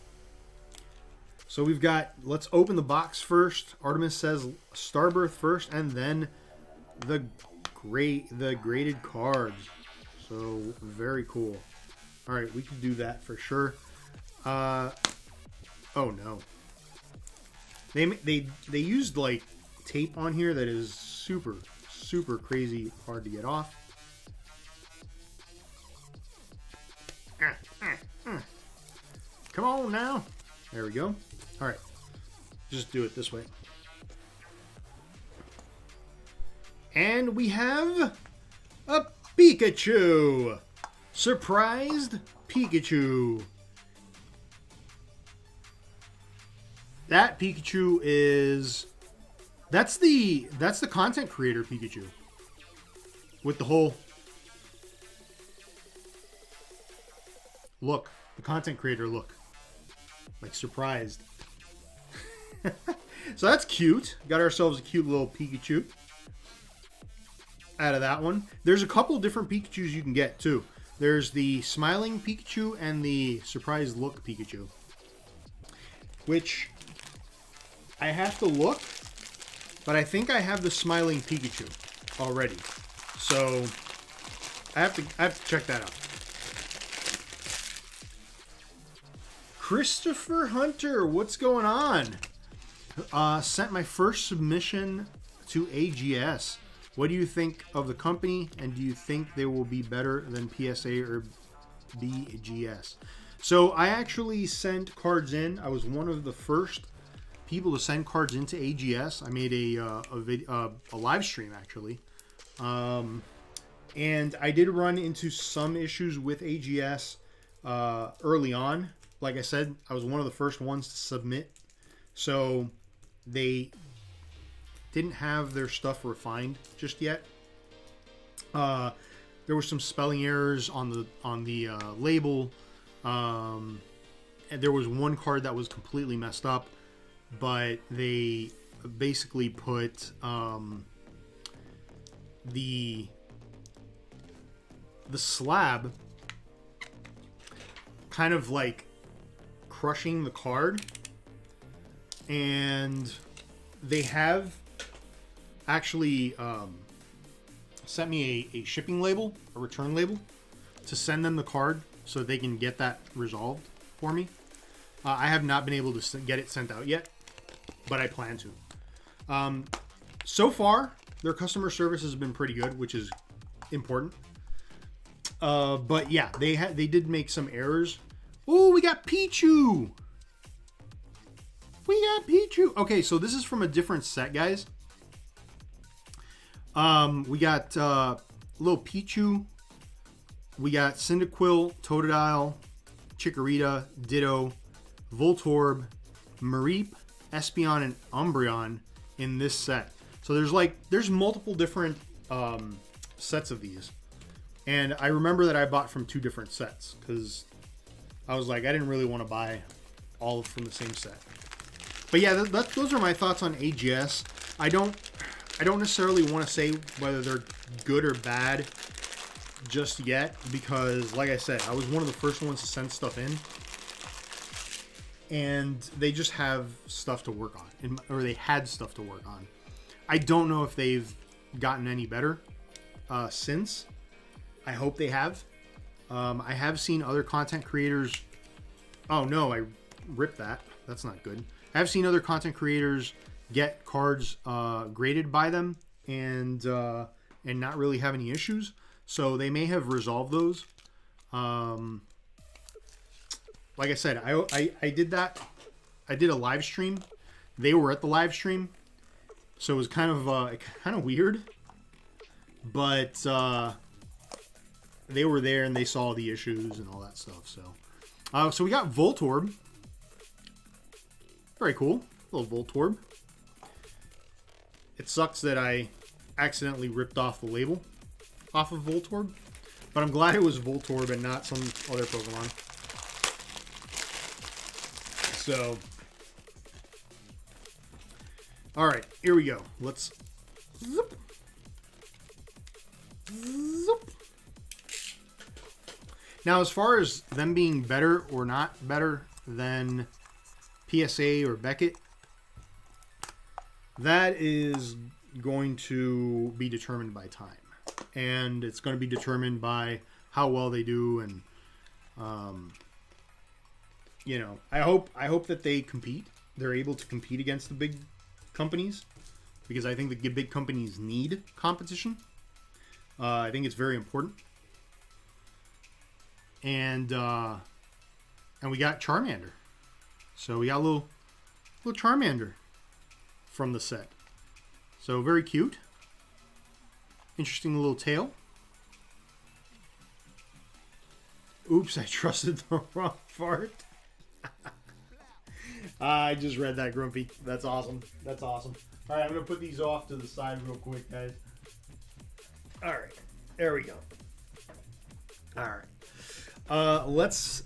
So we've got, let's open the box first. Artemis says Starbirth first, and then the graded cards. So very cool. All right, we can do that for sure. Oh no. They used like tape on here that is super crazy hard to get off. Come on now. There we go. All right. Just do it this way. And we have a Pikachu. Surprised Pikachu. That Pikachu is... That's the content creator Pikachu. With the whole... Look. The content creator look. Like surprised. So that's cute. Got ourselves a cute little Pikachu out of that one. There's a couple different Pikachus you can get too. There's the smiling Pikachu and the surprised look Pikachu. Which I have to look, but I think I have the smiling Pikachu already. So I have to check that out. Christopher Hunter, what's going on? Sent my first submission to AGS. What do you think of the company, and do you think they will be better than PSA or BGS? So I actually sent cards in. I was one of the first people to send cards into AGS. I made a live stream actually, and I did run into some issues with AGS early on. Like I said, I was one of the first ones to submit, so they didn't have their stuff refined just yet. There were some spelling errors on the label, and there was one card that was completely messed up, but they basically put the slab kind of like crushing the card, and they have actually sent me a shipping label, a return label, to send them the card so they can get that resolved for me. I have not been able to get it sent out yet, but I plan to. So far, their customer service has been pretty good, which is important. But yeah, they did make some errors. Oh, we got Pichu. We got Pichu. Okay, so this is from a different set, guys. We got little Pichu. We got Cyndaquil, Totodile, Chikorita, Ditto, Voltorb, Mareep, Espeon, and Umbreon in this set. So there's multiple different sets of these. And I remember that I bought from 2 different sets because I was like, I didn't really want to buy all from the same set. But yeah, those are my thoughts on AGS. I don't necessarily want to say whether they're good or bad just yet because, like I said, I was one of the first ones to send stuff in. And they just have stuff to work on, or they had stuff to work on. I don't know if they've gotten any better since. I hope they have. I have seen other content creators. Oh no, I ripped that. That's not good. I have seen other content creators get cards graded by them and not really have any issues. So they may have resolved those. Like I said, I did that. I did a live stream. They were at the live stream, so it was kind of weird. But they were there and they saw the issues and all that stuff. So we got Voltorb. Very cool, little Voltorb. It sucks that I accidentally ripped off the label off of Voltorb, but I'm glad it was Voltorb and not some other Pokemon. So, all right, here we go. Let's zip. Zip. Now, as far as them being better or not better than PSA or Beckett, that is going to be determined by time. And it's going to be determined by how well they do. And, you know, I hope that they compete. They're able to compete against the big companies. Because I think the big companies need competition. I think it's very important. And we got Charmander. So we got a little Charmander from the set. So very cute. Interesting little tail. Oops, I trusted the wrong part. I just read that, Grumpy. That's awesome. That's awesome. All right, I'm going to put these off to the side real quick, guys. All right. There we go. All right. Let's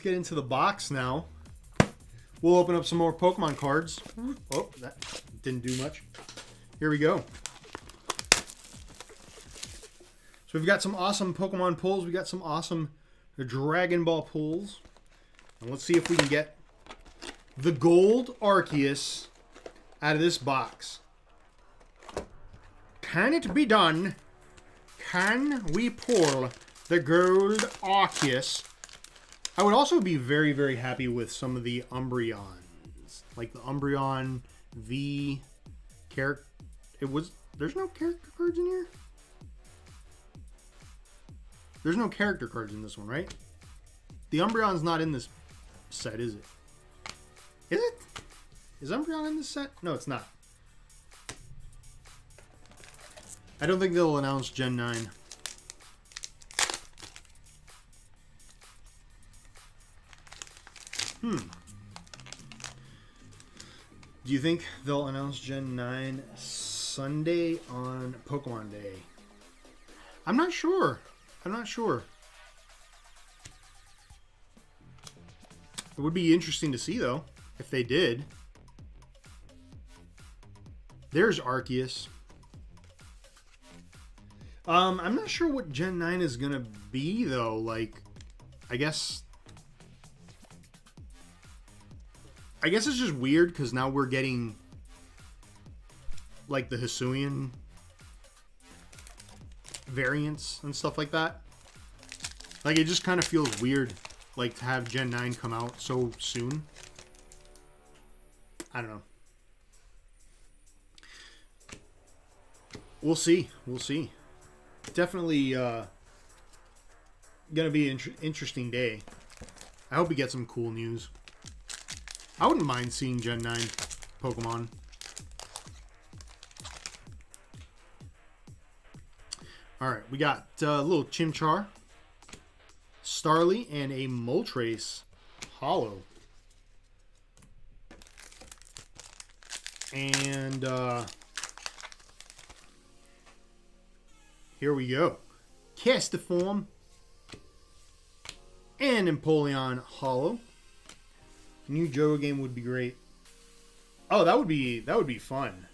get into the box now. We'll open up some more Pokemon cards. Oh, that didn't do much. Here we go. So we've got some awesome Pokemon pulls. We got some awesome Dragon Ball pulls. And let's see if we can get the gold Arceus out of this box. Can it be done? Can we pull the gold Arceus? I would also be very, very happy with some of the Umbreons. Like the Umbreon V character. There's no character cards in here? There's no character cards in this one, right? The Umbreon's not in this set, is it? Is it? Is Umbreon in this set? No, it's not. I don't think they'll announce Gen 9. Do you think they'll announce Gen 9 Sunday on Pokemon Day? I'm not sure. I'm not sure. It would be interesting to see, though, if they did. There's Arceus. I'm not sure what Gen 9 is going to be, though. Like, I guess it's just weird because now we're getting, like, the Hisuian variants and stuff like that. Like, it just kind of feels weird, like, to have Gen 9 come out so soon. I don't know. We'll see. We'll see. Definitely gonna be an interesting day. I hope we get some cool news. I wouldn't mind seeing Gen 9 Pokemon. Alright, we got a little Chimchar, Starly, and a Moltres Hollow. And here we go. Castiform and Empoleon Hollow. A new Johto game would be great. Oh, that would be fun.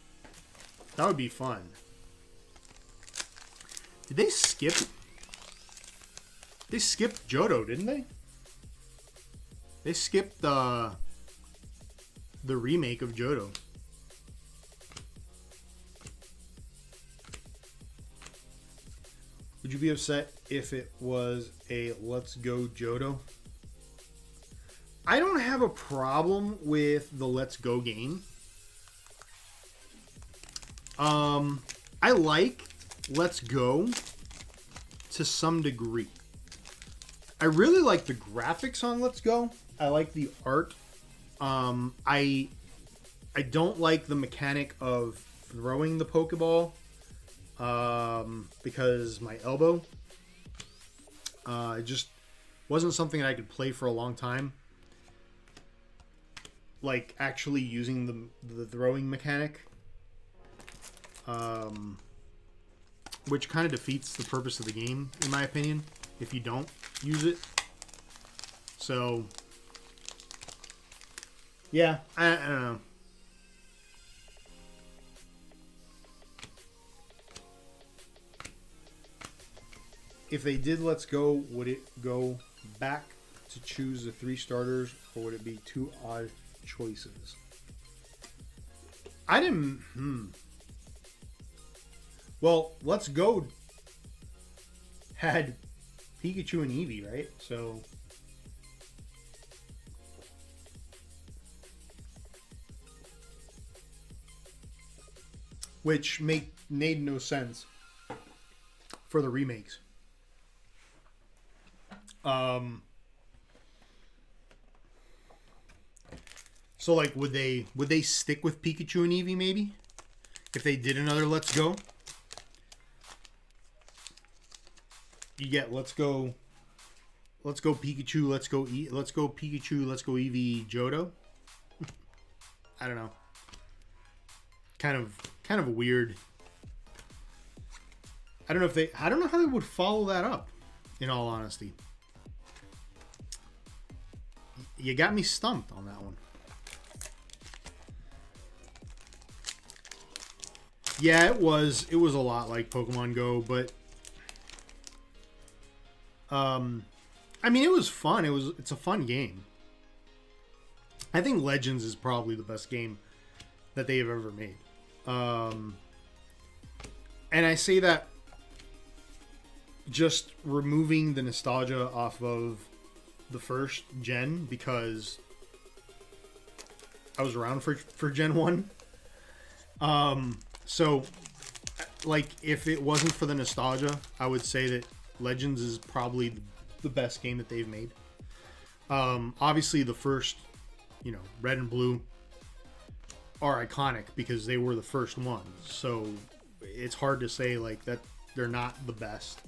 That would be fun. Did they skip? They skipped Johto, didn't they? They skipped the remake of Johto. Would you be upset if it was a Let's Go Johto? I don't have a problem with the Let's Go game. I like Let's Go to some degree. I really like the graphics on Let's Go. I like the art. I don't like the mechanic of throwing the Pokeball because my elbow. It just wasn't something that I could play for a long time. Like actually using the throwing mechanic. Which kind of defeats the purpose of the game, in my opinion, if you don't use it. So, yeah, I don't know. If they did Let's Go, would it go back to choose the 3 starters, or would it be 2 odd choices? I didn't... Well, Let's Go had Pikachu and Eevee, right? So... Which made no sense for the remakes. So like, would they stick with Pikachu and Eevee maybe? If they did another Let's Go? You get Let's Go Pikachu, Let's Go Pikachu, Let's Go Eevee, Johto. I don't know. Kind of weird. I don't know how they would follow that up, in all honesty. You got me stumped on that one. Yeah, it was a lot like Pokemon Go, but I mean, it was fun. It's a fun game. I think Legends is probably the best game that they have ever made. And I say that just removing the nostalgia off of the first gen, because I was around for Gen 1. So, like, if it wasn't for the nostalgia, I would say that Legends is probably the best game that they've made. Obviously, the first, Red and Blue are iconic because they were the first ones. So, it's hard to say, like, that they're not the best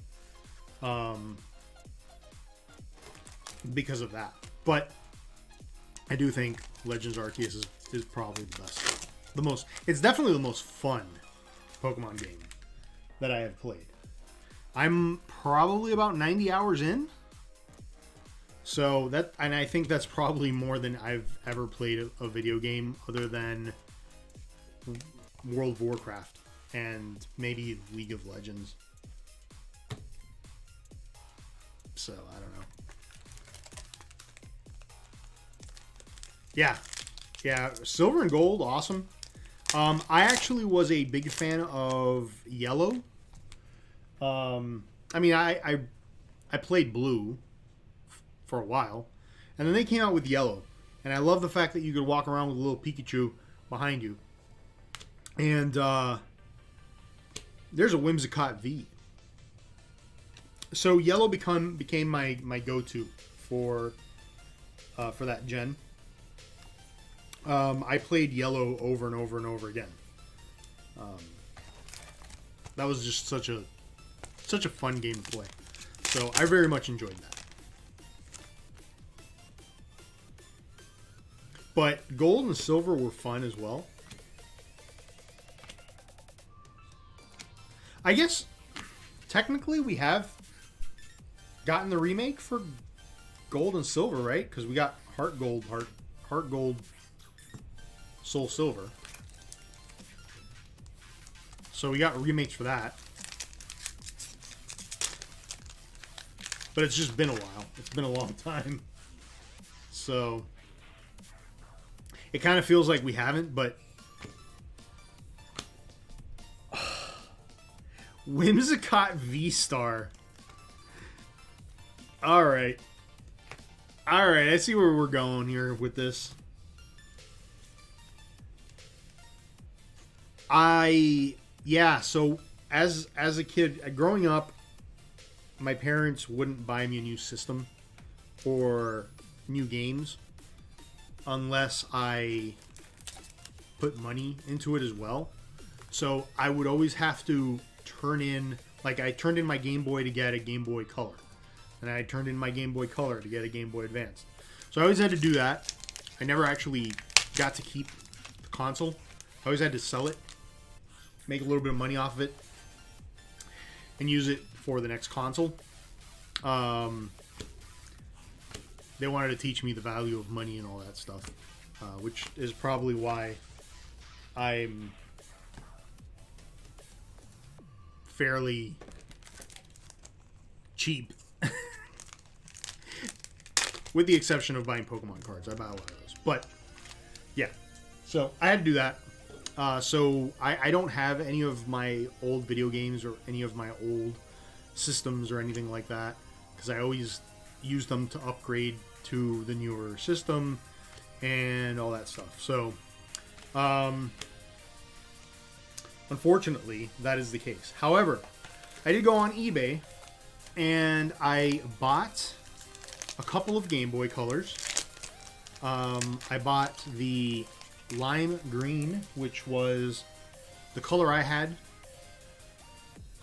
because of that. But I do think Legends Arceus is probably the best. It's definitely the most fun Pokemon game that I have played. I'm probably about 90 hours in. So and I think that's probably more than I've ever played a video game other than World of Warcraft and maybe League of Legends. So, I don't know. Yeah, Silver and Gold, awesome. I actually was a big fan of Yellow. I mean, I played Blue for a while, and then they came out with Yellow, and I love the fact that you could walk around with a little Pikachu behind you. And there's a Whimsicott V. So yellow became my go-to for that gen. I played yellow over and over and over again. That was just such a fun game to play. So I very much enjoyed that. But gold and silver were fun as well. I guess technically we have gotten the remake for gold and silver, right? Because we got heart gold, soul silver. So we got remakes for that. But it's just been a while. It's been a long time. So it kind of feels like we haven't, but Whimsicott V-Star. Alright. Alright, I see where we're going here with this. Yeah, so as a kid, growing up, my parents wouldn't buy me a new system or new games unless I put money into it as well. So I would always have to turn in, like I turned in my Game Boy to get a Game Boy Color. And I turned in my Game Boy Color to get a Game Boy Advance. So I always had to do that. I never actually got to keep the console. I always had to sell it, make a little bit of money off of it, and use it for the next console. They wanted to teach me the value of money and all that stuff, which is probably why I'm fairly cheap. With the exception of buying Pokemon cards. I buy a lot of those. But, yeah. So, I had to do that. So, I don't have any of my old video games or any of my old systems or anything like that. Because I always use them to upgrade to the newer system and all that stuff. So, unfortunately, that is the case. However, I did go on eBay and I bought a couple of Game Boy Colors. I bought the lime green, which was the color I had.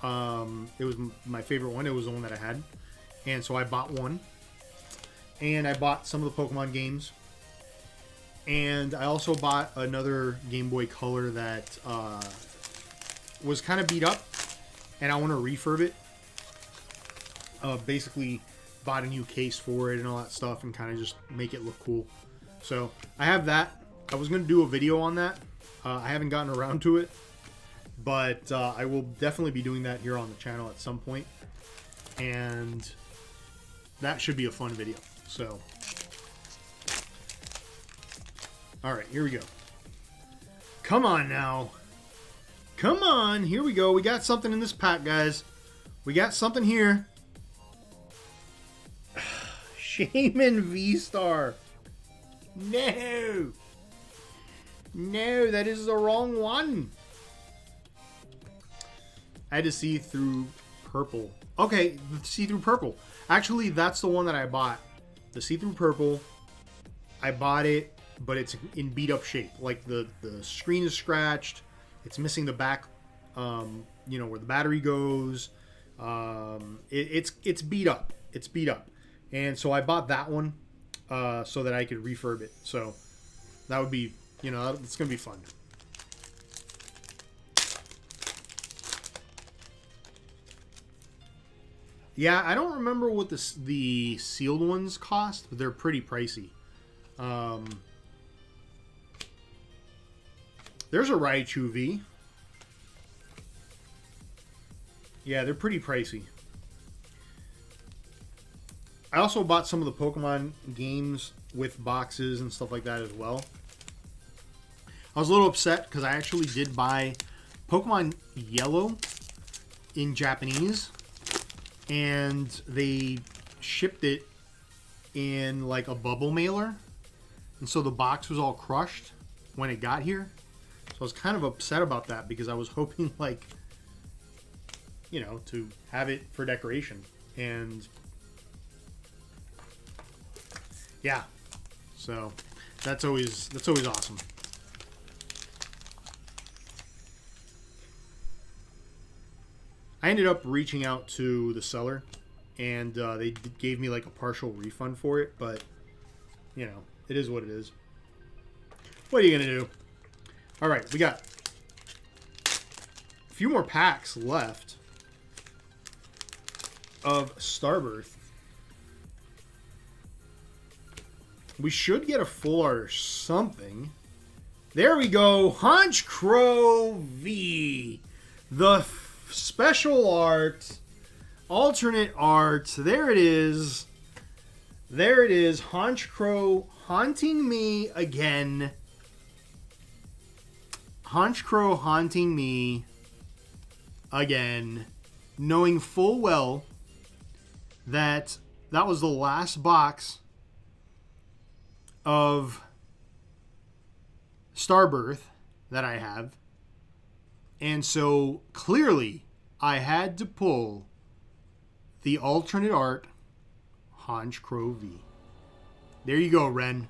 It was my favorite one. It was the one that I had. And so I bought one. And I bought some of the Pokemon games. And I also bought another Game Boy Color that was kind of beat up. And I want to refurb it. Basically bought a new case for it and all that stuff and kind of just make it look cool. So I have that. I was going to do a video on that. I haven't gotten around to it, but I will definitely be doing that here on the channel at some point. And that should be a fun video. So, all right, here we go. Come on now. Come on. Here we go. We got something in this pack, guys. We got something here. Shaman V-Star. No. No, that is the wrong one. I had to see through purple. Okay, see through purple. Actually, that's the one that I bought. The see-through purple. I bought it, but it's in beat up shape. Like the screen is scratched. It's missing the back, you know, where the battery goes. It's beat up. It's beat up. And so I bought that one so that I could refurb it. So that would be, you know, it's going to be fun. Yeah, I don't remember what the sealed ones cost, but they're pretty pricey. There's a Raichu V. Yeah, they're pretty pricey. I also bought some of the Pokemon games with boxes and stuff like that as well. I was a little upset because I actually did buy Pokemon Yellow in Japanese. And they shipped it in like a bubble mailer. And so the box was all crushed when it got here. So I was kind of upset about that because I was hoping, like, you know, to have it for decoration. And yeah, so that's always awesome. I ended up reaching out to the seller, and they gave me like a partial refund for it, but you know, it is what it is. What are you gonna do? All right, we got a few more packs left of Starbirth. We should get a full art or something. There we go. Honchkrow V. The special art. Alternate art. There it is. There it is. Honchkrow haunting me again. Honchkrow haunting me again. Knowing full well that that was the last box of Starbirth that I have. And so clearly I had to pull the alternate art Honchkrow V. There you go, Ren.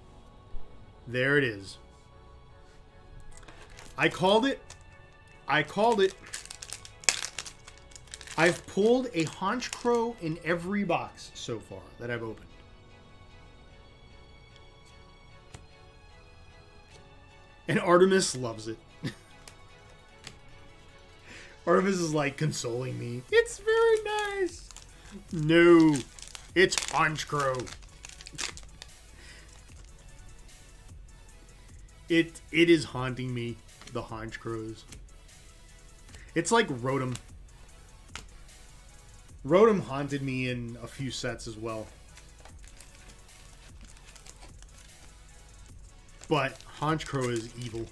There it is. I called it. I called it. I've pulled a Honchkrow in every box so far that I've opened. And Artemis loves it. Artemis is like consoling me. It's very nice. No, it's Honchkrow. It is haunting me, the Honchkrows. It's like Rotom. Rotom haunted me in a few sets as well. But Honchkrow is evil.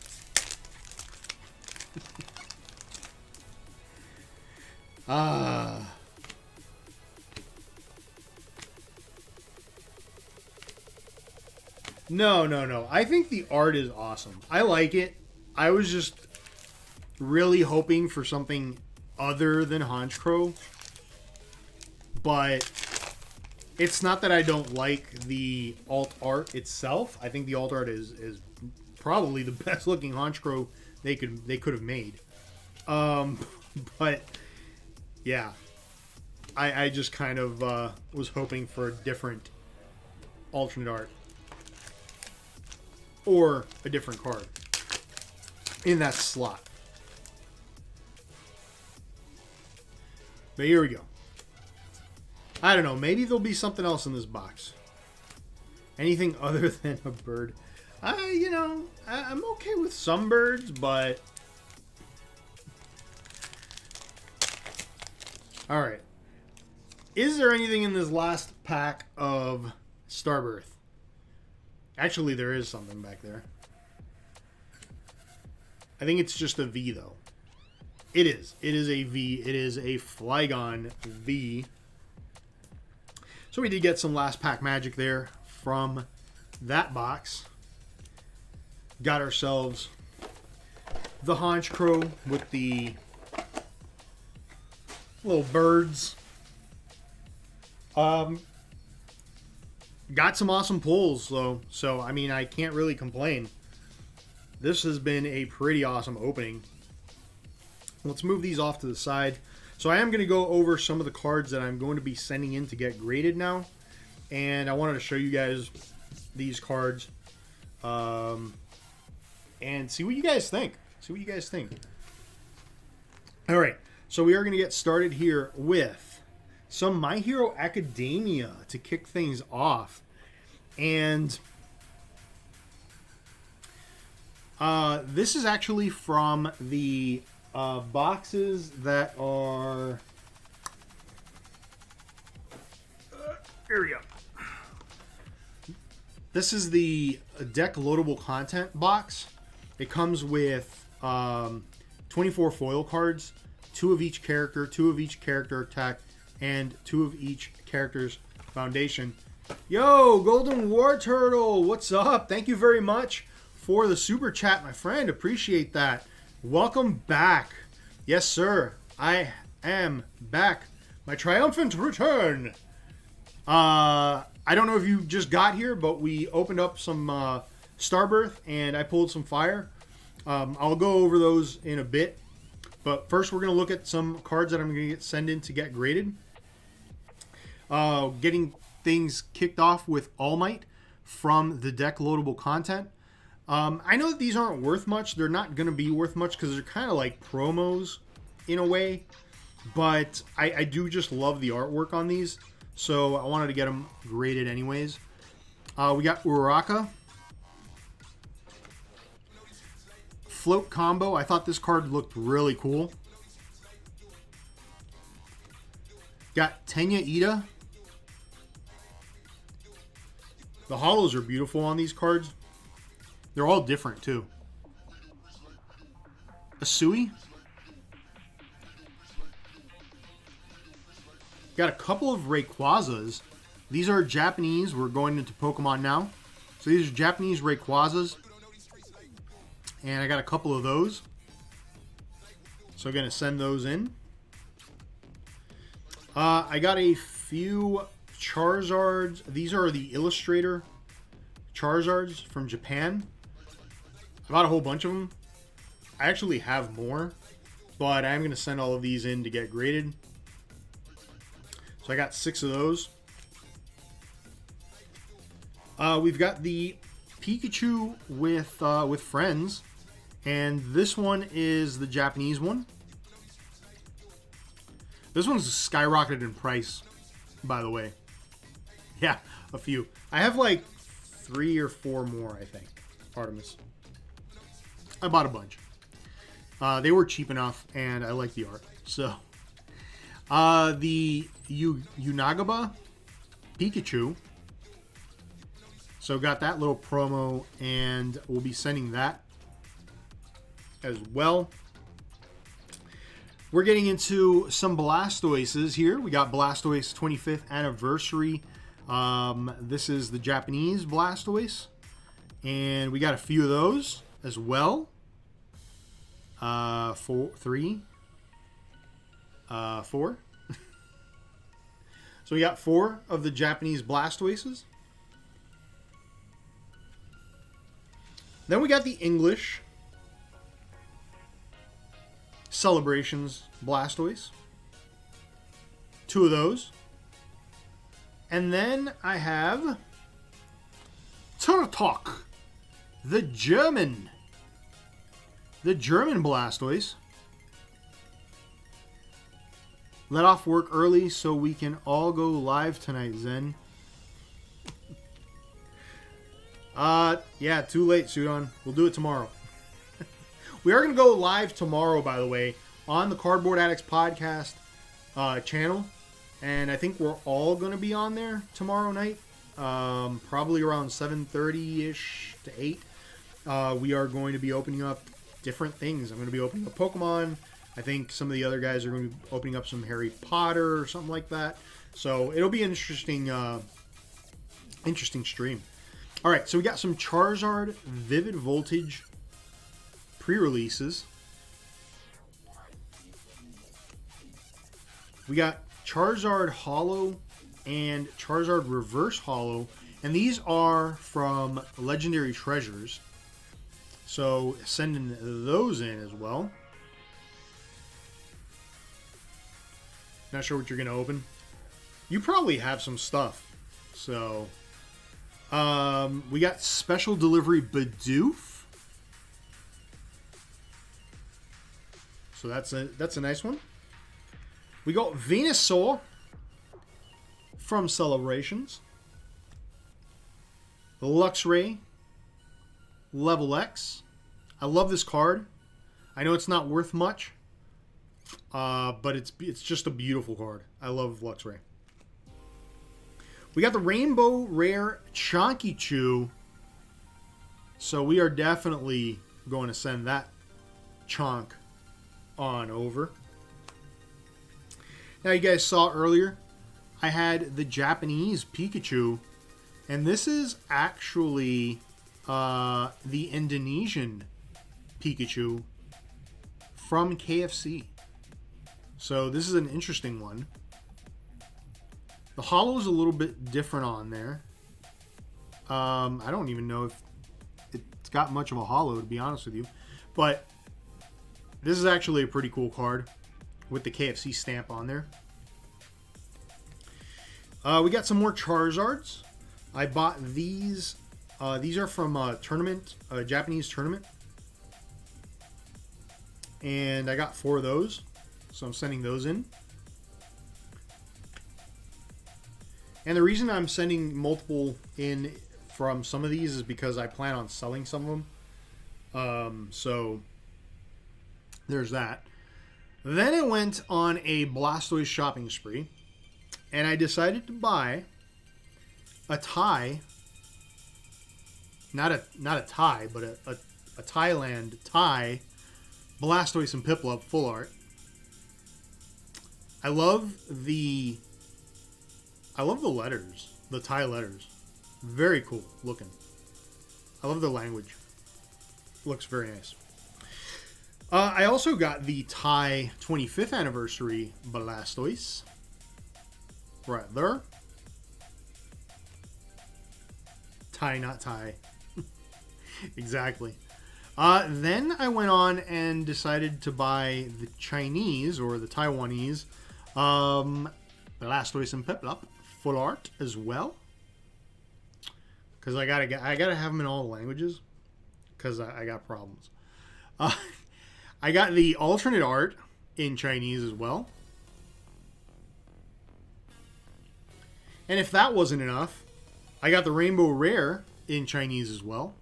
No. I think the art is awesome. I like it. I was just really hoping for something other than Honchkrow. But it's not that I don't like the alt art itself. I think the alt art is probably the best looking Honchkrow they could have made. But yeah, I just kind of was hoping for a different alternate art or a different card in that slot. But here we go. I don't know. Maybe there'll be something else in this box. Anything other than a bird. I'm okay with some birds, but... Alright. Is there anything in this last pack of Starbirth? Actually, there is something back there. I think it's just a V, though. It is. It is a V. It is a Flygon V. So we did get some last pack magic there from that box. Got ourselves the Honchkrow with the little birds. Got some awesome pulls, though. So, I mean, I can't really complain. This has been a pretty awesome opening. Let's move these off to the side. So I am going to go over some of the cards that I'm going to be sending in to get graded now. And I wanted to show you guys these cards. And see what you guys think. Alright, so we are going to get started here with some My Hero Academia to kick things off. And this is actually from the boxes that are... here we go. This is the deck loadable content box. It comes with 24 foil cards, 2 of each character, 2 of each character attack, and 2 of each character's foundation. Yo, Golden War Turtle, what's up? Thank you very much for the super chat, my friend. Appreciate that. Welcome back. Yes, sir. I am back My triumphant return. I don't know if you just got here, but we opened up some Starbirth, and I pulled some fire. I'll go over those in a bit. But first, we're going to look at some cards that I'm going to send in to get graded. Getting things kicked off with All Might from the deck loadable content. I know that these aren't worth much. They're not going to be worth much because they're kind of like promos in a way. But I do just love the artwork on these. So I wanted to get them graded anyways. We got Uraka. Float combo. I thought this card looked really cool. Got Tenya Ida. The holos are beautiful on these cards. They're all different too. Asui. Got a couple of Rayquazas. These are Japanese. We're going into Pokemon now. So these are Japanese Rayquazas. And I got a couple of those. So I'm going to send those in. I got a few Charizards. These are the Illustrator Charizards from Japan. I got a whole bunch of them. I actually have more. But I'm going to send all of these in to get graded. So I got 6 of those. We've got the Pikachu with friends. And this one is the Japanese one. This one's skyrocketed in price, by the way. Yeah, a few. I have like 3 or 4 more, I think. Artemis. I bought a bunch. They were cheap enough, and I like the art. So, the Unagaba Pikachu. So, got that little promo, and we'll be sending that as well. We're getting into some Blastoises here. We got Blastoise 25th anniversary. This is the Japanese Blastoise. And we got a few of those as well. 4. So we got 4 of the Japanese Blastoises. Then we got the English Celebrations Blastoise. 2 of those. And then I have Turtok, the German Blastoise. Let off work early so we can all go live tonight, Zen. Yeah, too late, Sudon. We'll do it tomorrow. We are going to go live tomorrow, by the way, on the Cardboard Addicts podcast channel. And I think we're all going to be on there tomorrow night. Probably around 7:30-ish to 8. We are going to be opening up different things. I'm going to be opening up Pokemon. I think some of the other guys are going to be opening up some Harry Potter or something like that. So it'll be an interesting stream. All right, so we got some Charizard Vivid Voltage pre-releases. We got Charizard Holo and Charizard Reverse Holo, and these are from Legendary Treasures. So sending those in as well. Not sure what you're going to open. You probably have some stuff. So we got Special Delivery Bidoof. So that's a nice one. We got Venusaur from Celebrations. Luxray Level X. I love this card. I know it's not worth much, but it's just a beautiful card. I love Luxray. We got the Rainbow Rare Chonky Chew. So we are definitely going to send that chonk on over. Now, you guys saw earlier, I had the Japanese Pikachu, and this is actually the Indonesian Pikachu from KFC. So this is an interesting one. The holo is a little bit different on there. I don't even know if it's got much of a holo, to be honest with you. But this is actually a pretty cool card with the KFC stamp on there. We got some more Charizards. I bought these. These are from a tournament, a Japanese tournament. And I got 4 of those. So I'm sending those in. And the reason I'm sending multiple in from some of these is because I plan on selling some of them. So there's that. Then it went on a Blastoise shopping spree. And I decided to buy a tie. Not a tie, but a Thailand tie. Blastoise and Piplup full art. I love the letters, the Thai letters. Very cool looking. I love the language. Looks very nice. I also got the Thai 25th anniversary Blastoise. Right there. Thai, not Thai. Exactly. Then I went on and decided to buy the Chinese or the Taiwanese Blastoise and Piplup full art as well, because I gotta have them in all languages, because I got problems. I got the alternate art in Chinese as well, and if that wasn't enough, I got the Rainbow Rare in Chinese as well.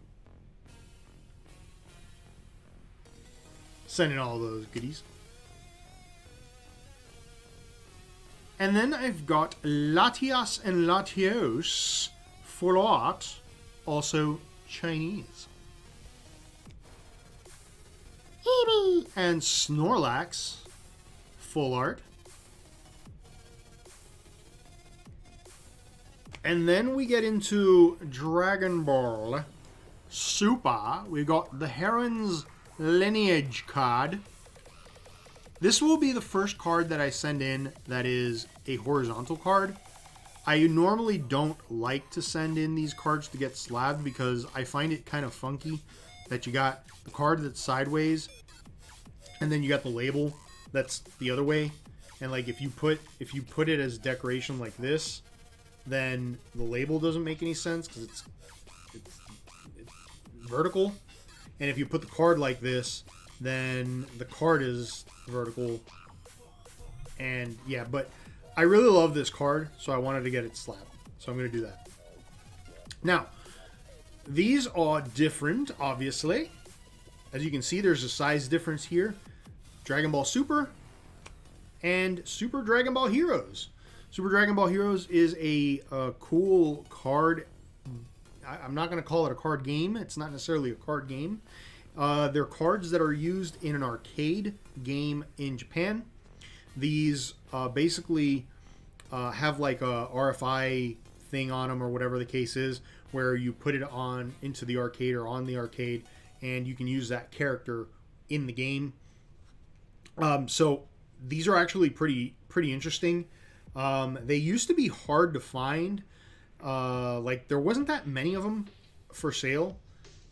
Sending all those goodies. And then I've got Latias and Latios full art, also Chinese. And Snorlax full art. And then we get into Dragon Ball Super. We got the Heron's Lineage card. This will be the first card that I send in that is a horizontal card. I normally don't like to send in these cards to get slabbed because I find it kind of funky that you got the card that's sideways and then you got the label that's the other way. And like if you put it as decoration like this, then the label doesn't make any sense because it's vertical. And if you put the card like this, then the card is vertical. And yeah, but I really love this card, so I wanted to get it slabbed. So I'm going to do that. Now, these are different, obviously. As you can see, there's a size difference here. Dragon Ball Super and Super Dragon Ball Heroes. Super Dragon Ball Heroes is a cool card. I'm not going to call it a card game. It's not necessarily a card game. They're cards that are used in an arcade game in Japan. These basically have like a RFI thing on them or whatever the case is, where you put it on into the arcade or on the arcade, and you can use that character in the game. So these are actually pretty interesting. They used to be hard to find. Like there wasn't that many of them for sale,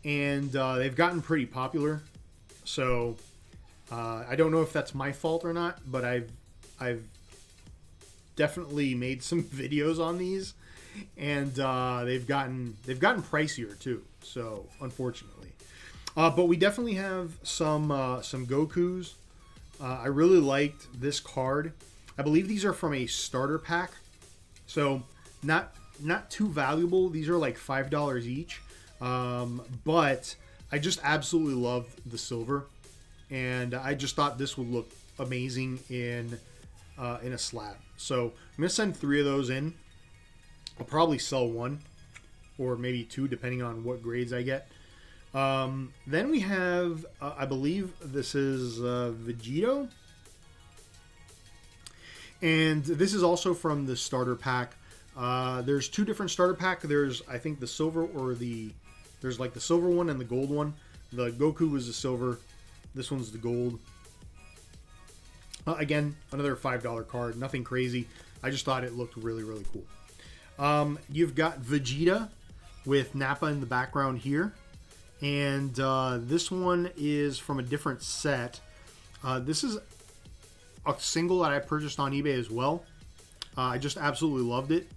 and they've gotten pretty popular. So I don't know if that's my fault or not, but I've definitely made some videos on these, and they've gotten pricier too. So unfortunately, but we definitely have some Gokus. I really liked this card. I believe these are from a starter pack, so not too valuable. These are like $5 each, but I just absolutely love the silver, and I just thought this would look amazing in a slab. So I'm gonna send 3 of those in. I'll probably sell 1 or maybe 2 depending on what grades I get. Then we have I believe this is Vegito, and this is also from the starter pack. There's 2 different starter pack. There's, I think, the silver or there's like the silver one and the gold one. The Goku was the silver. This one's the gold. Again, another $5 card. Nothing crazy. I just thought it looked really, really cool. You've got Vegeta with Nappa in the background here. And this one is from a different set. This is a single that I purchased on eBay as well. I just absolutely loved it.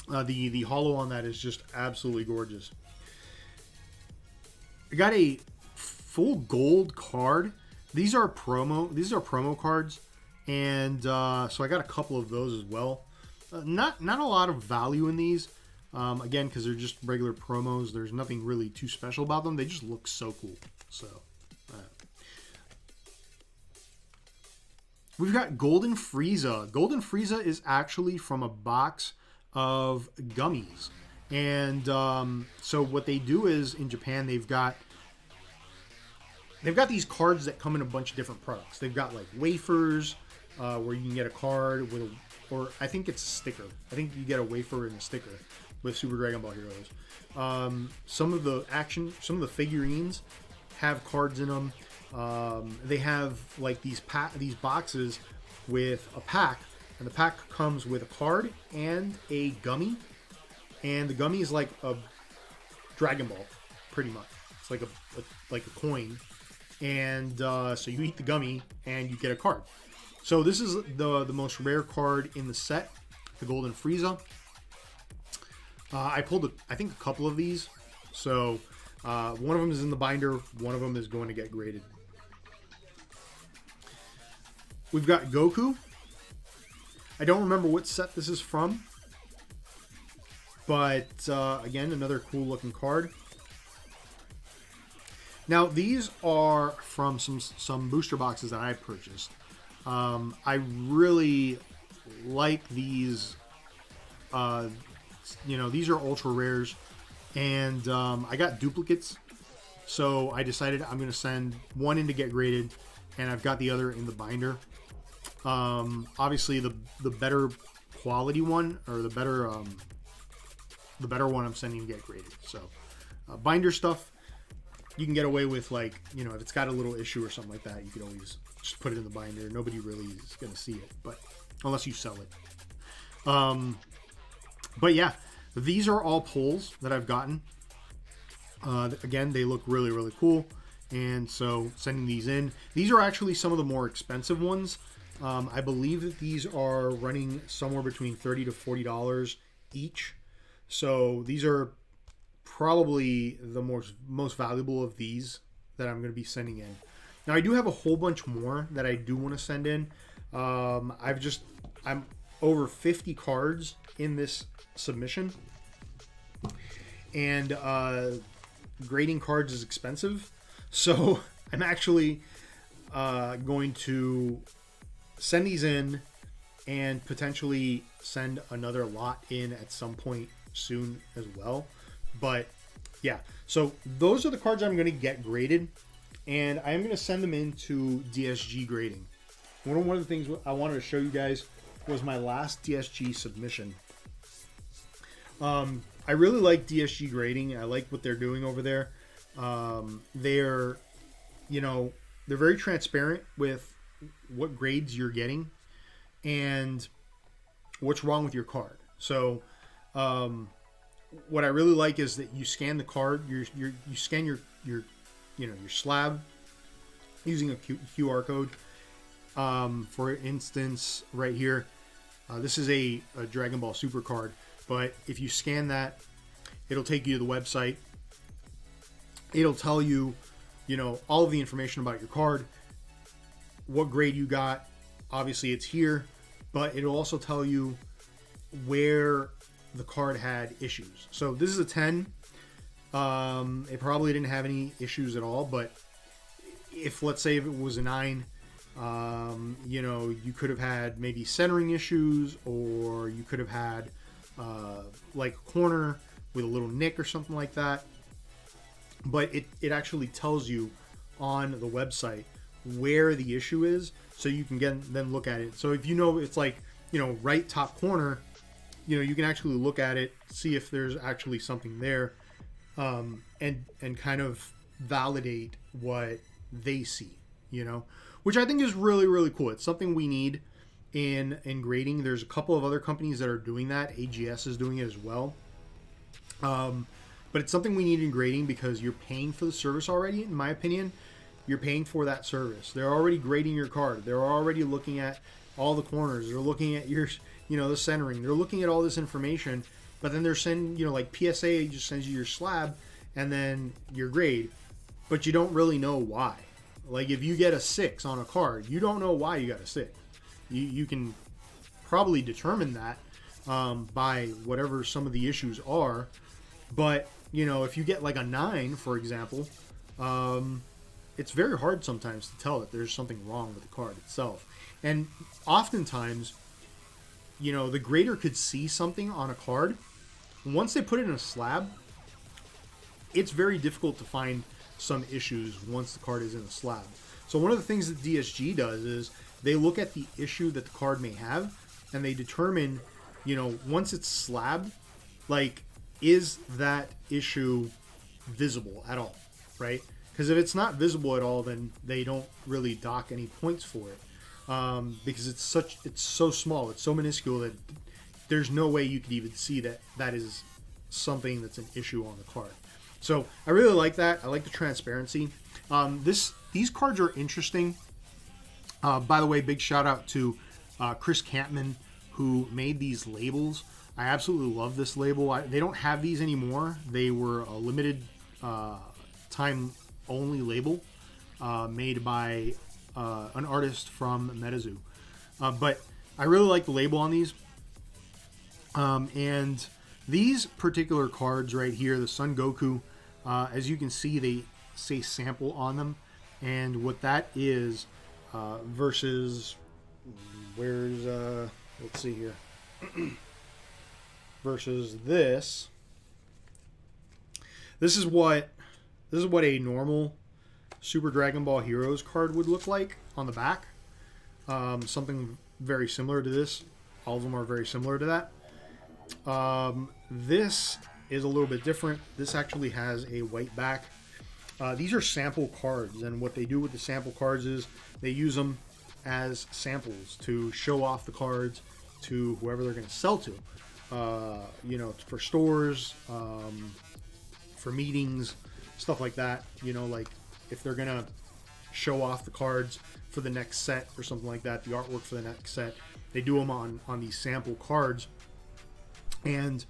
The holo on that is just absolutely gorgeous. I got a full gold card. These are promo cards, and so I got a couple of those as well. Not a lot of value in these. Again, because they're just regular promos. There's nothing really too special about them. They just look so cool. So, we've got Golden Frieza. Golden Frieza is actually from a box of gummies. And so what they do is, in Japan, they've got these cards that come in a bunch of different products. They've got like wafers, where you can get a card with or I think it's a sticker. I think you get a wafer and a sticker with Super Dragon Ball Heroes. Some of the figurines have cards in them. They have like these boxes with a pack, and the pack comes with a card and a gummy, and the gummy is like a Dragon Ball, pretty much. It's like a coin, and so you eat the gummy and you get a card. So this is the most rare card in the set, the Golden Frieza. I pulled, I think, a couple of these. So one of them is in the binder. One of them is going to get graded. We've got Goku. I don't remember what set this is from. But, again, another cool looking card. Now, these are from some booster boxes that I purchased. I really like these. These are ultra rares, and I got duplicates, so I decided I'm going to send one in to get graded, and I've got the other in the binder. Obviously, the better quality one, or the better one, I'm sending to get graded. So, binder stuff, you can get away with, like, if it's got a little issue or something like that, you can always just put it in the binder. Nobody really is going to see it, but unless you sell it. But yeah, these are all pulls that I've gotten. Again, they look really, really cool. And so sending these in. These are actually some of the more expensive ones. I believe that these are running somewhere between $30 to $40 each. So these are probably the most valuable of these that I'm going to be sending in. Now, I do have a whole bunch more that I do want to send in. I'm over 50 cards in this submission, and grading cards is expensive, so I'm actually going to send these in and potentially send another lot in at some point soon as well. But yeah, so those are the cards I'm going to get graded, and I'm going to send them into DSG grading. One of the things I wanted to show you guys was my last DSG submission. I really like DSG grading. I like what they're doing over there. They're very transparent with what grades you're getting and what's wrong with your card. So, what I really like is that you scan the card. You scan your slab using a QR code. For instance, right here, this is a Dragon Ball Super card. But if you scan that, it'll take you to the website. It'll tell you, all of the information about your card, what grade you got. Obviously, it's here, but it'll also tell you where the card had issues. So this is a 10. It probably didn't have any issues at all, but if, let's say, if it was a 9, you could have had maybe centering issues, or you could have had like a corner with a little nick or something like that. But it actually tells you on the website where the issue is, so you can then look at it. So if it's like, right top corner, you can actually look at it, see if there's actually something there, and kind of validate what they see, which I think is really, really cool. It's something we need in grading. There's a couple of other companies that are doing that. AGS is doing it as well. But it's something we need in grading because you're paying for the service already, in my opinion. You're paying for that service. They're already grading your card. They're already looking at all the corners. They're looking at your, the centering. They're looking at all this information. But then they're sending, like PSA just sends you your slab and then your grade. But you don't really know why. Like if you get a 6 on a card, you don't know why you got a 6. You can probably determine that by whatever some of the issues are. But, if you get like a 9, for example, it's very hard sometimes to tell that there's something wrong with the card itself. And oftentimes, the grader could see something on a card. Once they put it in a slab, it's very difficult to find some issues once the card is in a slab. So one of the things that DSG does is they look at the issue that the card may have, and they determine, once it's slabbed, like, is that issue visible at all, right? Because if it's not visible at all, then they don't really dock any points for it, because it's so small, it's so minuscule that there's no way you could even see that is something that's an issue on the card. So I really like that. I like the transparency. These cards are interesting. By the way, big shout out to Chris Campman, who made these labels. I absolutely love this label. They don't have these anymore. They were a limited time only label made by an artist from MetaZoo. But I really like the label on these. And these particular cards right here, the Son Goku, as you can see, they say sample on them. And what that is versus, let's see here. Versus this. This is what a normal Super Dragon Ball Heroes card would look like on the back. Something very similar to this. All of them are very similar to that. This is a little bit different. This actually has a white back. These are sample cards, and what they do with the sample cards is they use them as samples to show off the cards to whoever they're going to sell to. For stores, for meetings, stuff like that. Like if they're going to show off the cards for the next set or something like that, the artwork for the next set, they do them on these sample cards. And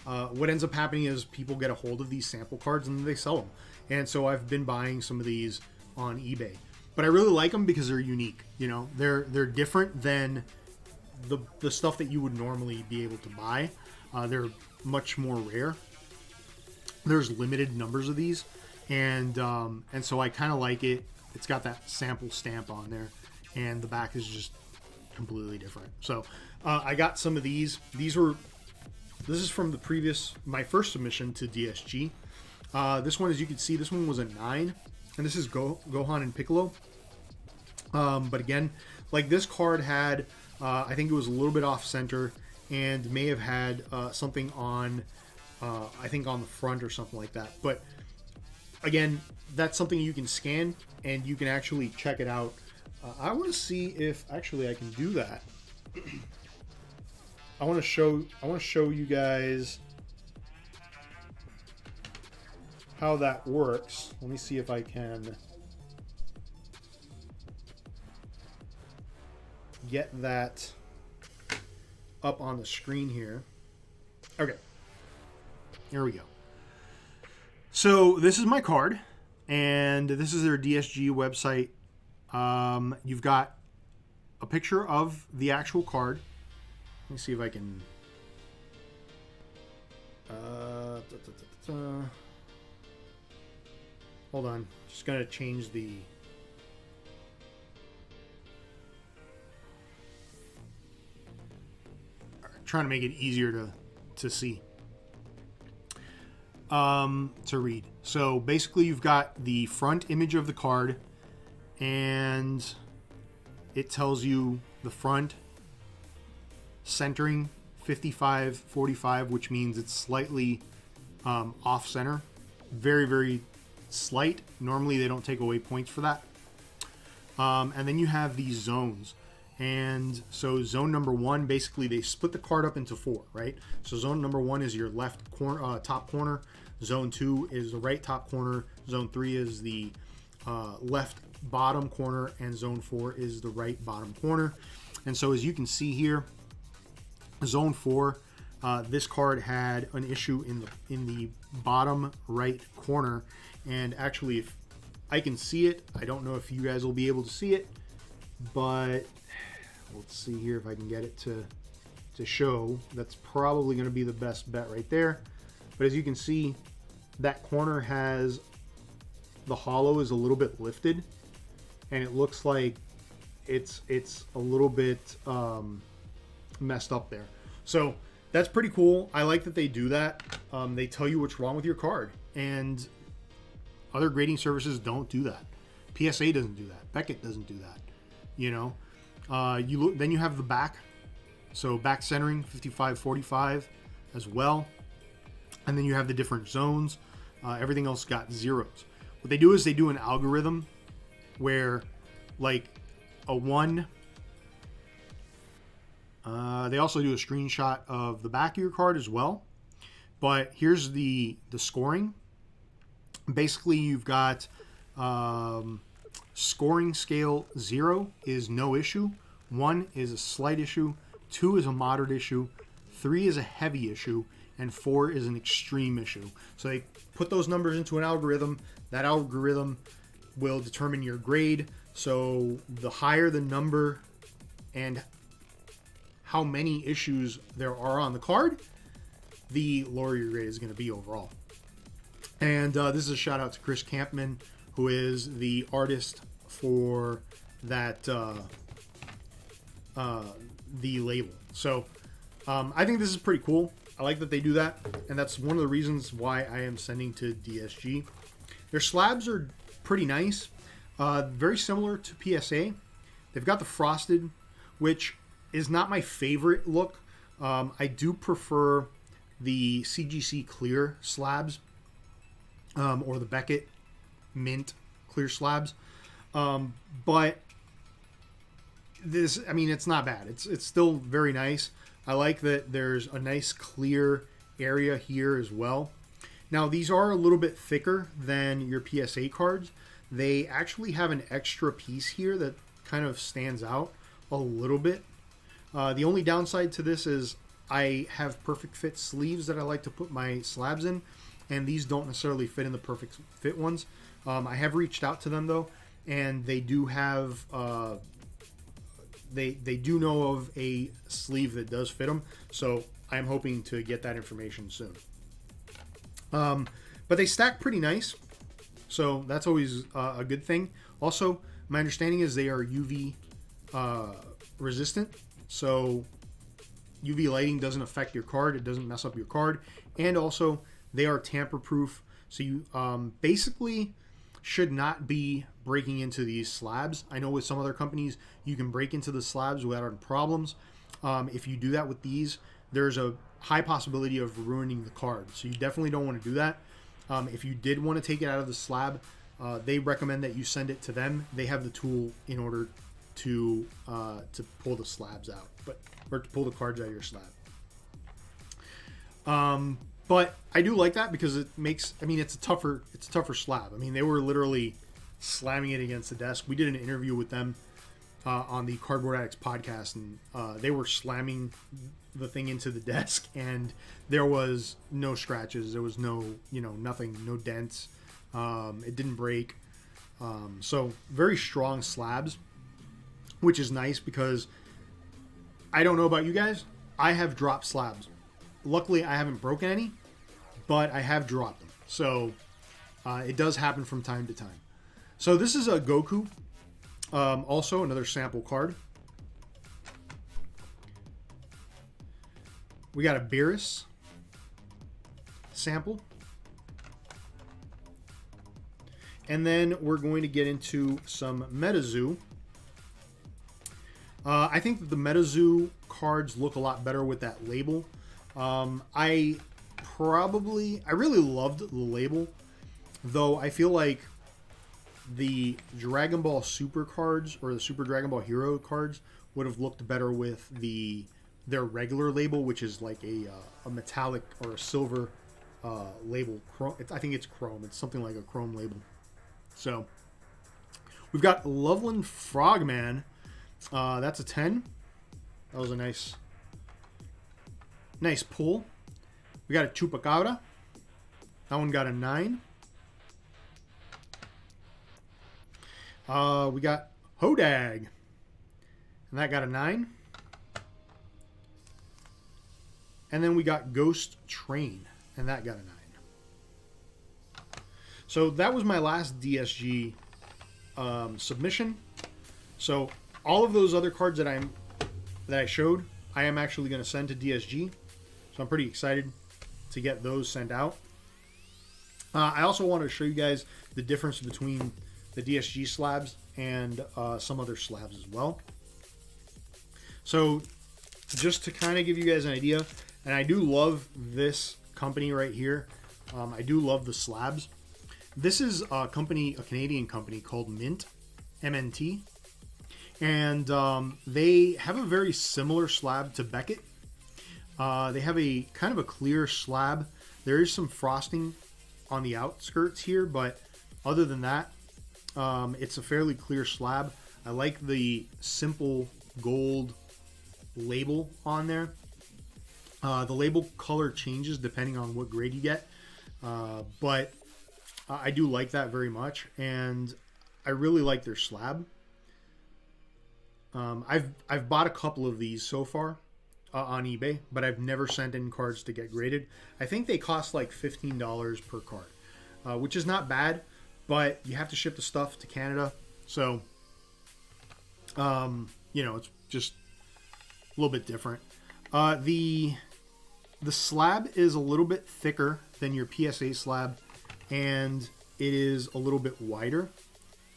what ends up happening is people get a hold of these sample cards and they sell them. And so I've been buying some of these on eBay. But I really like them because they're unique. They're different than the stuff that you would normally be able to buy. They're much more rare. There's limited numbers of these, and so I kind of like it. It's got that sample stamp on there, and the back is just completely different. So I got some of these. This is from my first submission to DSG. This one, as you can see, this one was a 9, and this is Gohan and Piccolo. But again, like this card had, I think it was a little bit off center and may have had something on, I think on the front or something like that. But again, that's something you can scan and you can actually check it out. I want to see if actually I can do that. I want to show you guys how that works. Let me see if I can get that up on the screen here. Okay, here we go. So this is my card, and this is their DSG website. You've got a picture of the actual card. Let me see if I can hold on, just gonna change the trying to make it easier to see, to read. So basically you've got the front image of the card, and it tells you the front centering 55-45, which means it's slightly off center, very, very slight. Normally they don't take away points for that. And then you have these zones, And so zone number 1, basically they split the card up into 4, right? So zone number 1 is your left corner, top corner. Zone 2 is the right top corner. Zone 3 is the left bottom corner, and zone 4 is the right bottom corner. And so as you can see here, zone 4, this card had an issue in the bottom right corner. And actually, if I can see it, I don't know if you guys will be able to see it, but let's see here if I can get it to show. That's probably going to be the best bet right there. But as you can see, that corner has the hollow is a little bit lifted, and it looks like it's a little bit messed up there. So that's pretty cool. I like that they do that. They tell you what's wrong with your card, and other grading services don't do that. PSA doesn't do that. Beckett doesn't do that. You know, then you have the back. So back centering 55-45 as well, and then you have the different zones. Everything else got zeros. What they do is they do an algorithm where, like, a 1. They also do a screenshot of the back of your card as well. But here's the scoring. Basically, you've got scoring scale 0 is no issue, 1 is a slight issue, 2 is a moderate issue, 3 is a heavy issue, and 4 is an extreme issue. So they put those numbers into an algorithm. That algorithm will determine your grade. So the higher the number and how many issues there are on the card, the lower your grade is going to be overall. And this is a shout out to Chris Campman, who is the artist for that the label. So I think this is pretty cool. I like that they do that, and that's one of the reasons why I am sending to DSG. Their slabs are pretty nice, very similar to PSA. They've got the frosted, which is not my favorite look. I do prefer the CGC clear slabs, or the Beckett mint clear slabs. But this, I mean, it's not bad. It's still very nice. I like that there's a nice clear area here as well. Now, these are a little bit thicker than your PSA cards. They actually have an extra piece here that kind of stands out a little bit. The only downside to this is I have perfect fit sleeves that I like to put my slabs in, and these don't necessarily fit in the perfect fit ones. I have reached out to them though, and they do have they do know of a sleeve that does fit them, so I'm hoping to get that information soon. But they stack pretty nice, so that's always a good thing. Also, my understanding is they are UV resistant, so UV lighting doesn't affect your card. It doesn't mess up your card. And also, they are tamper proof, so you basically should not be breaking into these slabs. I know with some other companies, you can break into the slabs without problems. If you do that with these, there's a high possibility of ruining the card. So you definitely don't want to do that. If you did want to take it out of the slab, they recommend that you send it to them. They have the tool in order to pull the slabs out, or to pull the cards out of your slab. But I do like that because it makes, I mean, it's a tougher slab. I mean, they were literally slamming it against the desk. We did an interview with them on the Cardboard Addicts podcast, and they were slamming the thing into the desk, and there was no scratches. There was no, nothing, no dents. It didn't break. So very strong slabs, which is nice because I don't know about you guys. I have dropped slabs. Luckily, I haven't broken any, but I have dropped them. So it does happen from time to time. So this is a Goku. Also, another sample card. We got a Beerus sample. And then we're going to get into some MetaZoo. I think that the MetaZoo cards look a lot better with that label. I really loved the label, though I feel like the Dragon Ball Super cards or the Super Dragon Ball Hero cards would have looked better with their regular label, which is like a metallic or a silver label. I think it's chrome. It's something like a chrome label. So we've got Loveland Frogman. That's a 10. That was a nice pull. We got a Chupacabra. That one got a 9. We got Hodag. And that got a 9. And then we got Ghost Train. And that got a 9. So that was my last DSG submission. So all of those other cards that I showed, I am actually going to send to DSG. So I'm pretty excited to get those sent out. I also want to show you guys the difference between the DSG slabs and some other slabs as well. So just to kind of give you guys an idea, and I do love this company right here. I do love the slabs. This is a Canadian company called Mint, MNT. And they have a very similar slab to Beckett. They have a kind of a clear slab. There is some frosting on the outskirts here, but other than that, it's a fairly clear slab. I like the simple gold label on there. The label color changes depending on what grade you get, but I do like that very much, and I really like their slab. I've bought a couple of these so far on eBay, but I've never sent in cards to get graded. I think they cost like $15 per card, which is not bad, but you have to ship the stuff to Canada, so you know, it's just a little bit different. The slab is a little bit thicker than your PSA slab, and it is a little bit wider,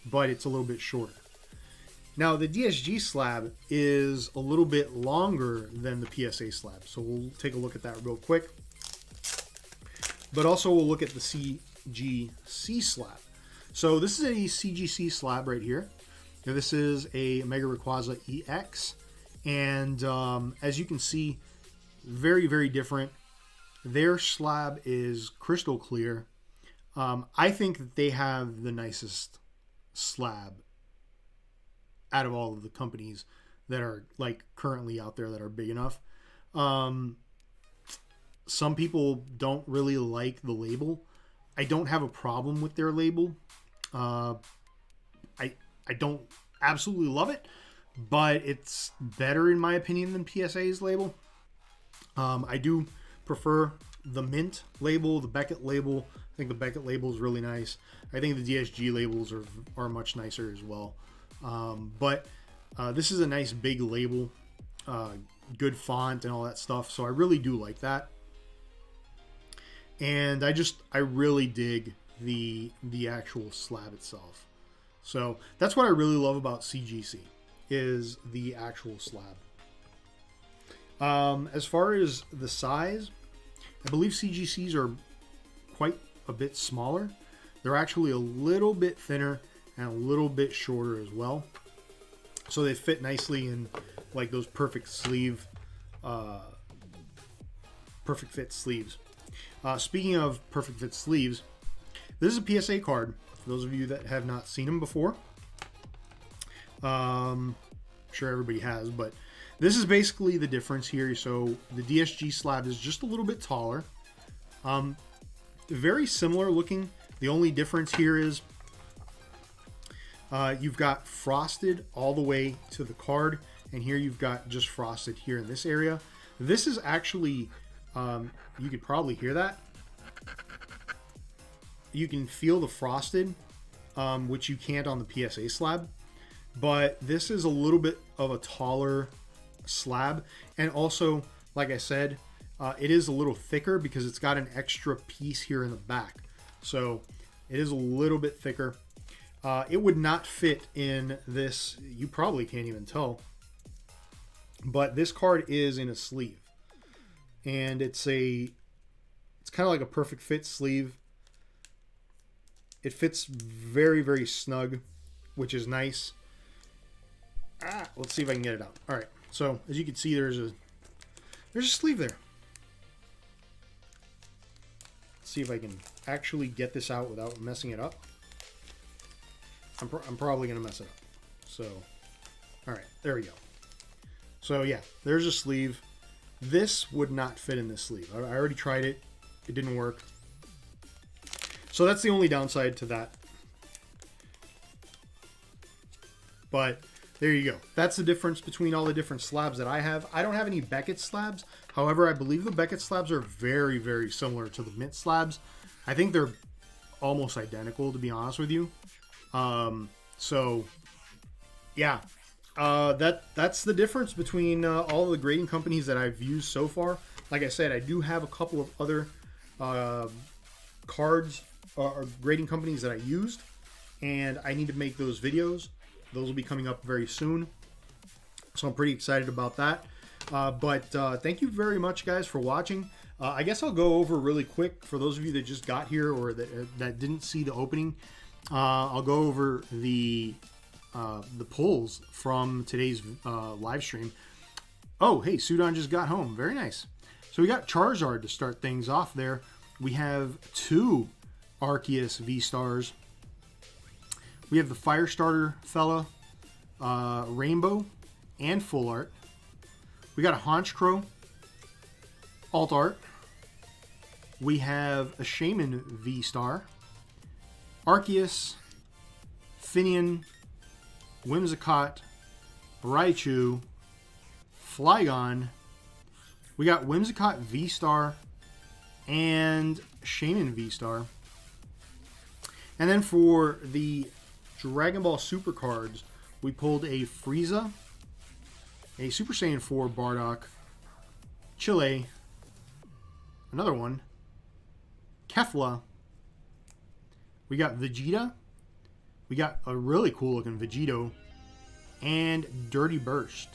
but it's a little bit shorter. Now, the DSG slab is a little bit longer than the PSA slab, so we'll take a look at that real quick. But also we'll look at the CGC slab. So this is a CGC slab right here. Now, this is a Mega Rayquaza EX, and as you can see, very, very different. Their slab is crystal clear. I think that they have the nicest slab out of all of the companies that are like currently out there that are big enough. Some people don't really like the label. I don't have a problem with their label. I don't absolutely love it, but it's better in my opinion than PSA's label. I do prefer the Mint label, the Beckett label. I think the Beckett label is really nice. I think the DSG labels are much nicer as well. But this is a nice big label, good font and all that stuff. So I really do like that. And I really dig the actual slab itself. So that's what I really love about CGC is the actual slab. As far as the size, I believe CGCs are quite a bit smaller. They're actually a little bit thinner and a little bit shorter as well. So they fit nicely in like those perfect sleeve, perfect fit sleeves. Speaking of perfect fit sleeves, this is a PSA card for those of you that have not seen them before. I'm sure everybody has, but this is basically the difference here. So the DSG slab is just a little bit taller. Very similar looking. The only difference here is you've got frosted all the way to the card, and here you've got just frosted here in this area. This is actually, you could probably hear that. You can feel the frosted, which you can't on the PSA slab, but this is a little bit of a taller slab, and also, like I said, it is a little thicker because it's got an extra piece here in the back. So it is a little bit thicker. It would not fit in this. You probably can't even tell, but this card is in a sleeve, and it's kind of like a perfect fit sleeve. It fits very, very snug, which is nice. Let's see if I can get it out. All right. So as you can see, there's a sleeve there. Let's see if I can actually get this out without messing it up. I'm probably gonna mess it up. So, all right, there we go. So yeah, there's a sleeve. This would not fit in this sleeve. I already tried it. It didn't work. So that's the only downside to that. But there you go. That's the difference between all the different slabs that I have. I don't have any Beckett slabs. However, I believe the Beckett slabs are very, very similar to the Mint slabs. I think they're almost identical, to be honest with you. So yeah, that's the difference between all the grading companies that I've used so far. Like I said, I do have a couple of other cards or grading companies that I used, and I need to make those videos. Those will be coming up very soon, so I'm pretty excited about that. But thank you very much, guys, for watching. I guess I'll go over really quick for those of you that just got here or that didn't see the opening. I'll go over the polls from today's live stream. Oh, hey, Sudan just got home. Very nice. So we got Charizard to start things off there. We have 2 Arceus V-Stars. We have the Firestarter fella, Rainbow, and Full Art. We got a Honchkrow, Alt Art. We have a Shaman V-Star, Arceus, Finian, Whimsicott, Raichu, Flygon. We got Whimsicott V-Star and Shaman V-Star. And then for the Dragon Ball Super cards, we pulled a Frieza, a Super Saiyan 4 Bardock, Chile, another one, Kefla. We got Vegeta. We got a really cool looking Vegito and Dirty Burst.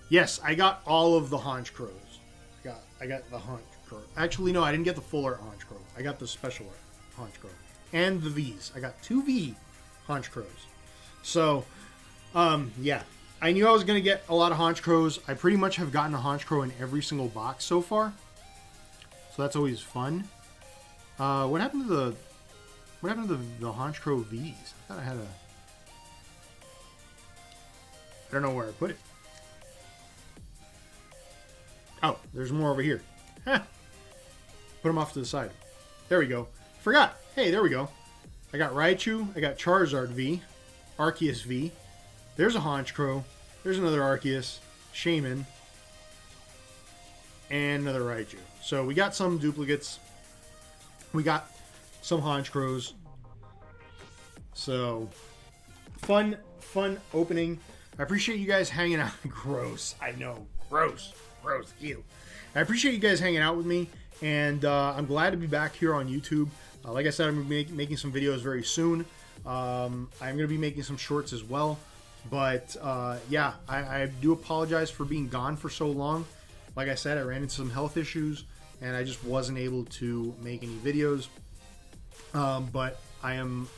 Yes, I got all of the Honchkrows. I got the Honchkrow. Actually, no, I didn't get the full art Honchkrow. I got the special art Honchkrow. And the V's. I got 2 V Honchkrows. So, yeah. I knew I was going to get a lot of Honchkrows. I pretty much have gotten a Honchkrow in every single box so far. So that's always fun. What happened to the Honchkrow V's? I thought I had a... I don't know where I put it. Oh, there's more over here. Put them off to the side. There we go. Forgot. Hey, there we go. I got Raichu. I got Charizard V. Arceus V. There's a Honchkrow. There's another Arceus. Shaman. And another Raichu. So we got some duplicates. We got some Honchkrows. So, fun opening. I appreciate you guys hanging out. Gross. I know. Gross. Ew. I appreciate you guys hanging out with me, and I'm glad to be back here on YouTube. Like I said, I'm going to be making some videos very soon. I'm going to be making some shorts as well. But, yeah, I do apologize for being gone for so long. Like I said, I ran into some health issues, and I just wasn't able to make any videos. But I am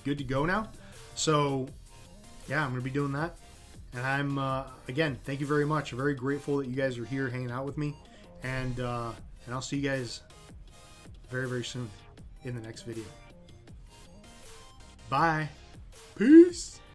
good to go now. So, yeah, I'm going to be doing that. And I'm, again, thank you very much. I'm very grateful that you guys are here hanging out with me. And I'll see you guys very, very soon in the next video. Bye. Peace.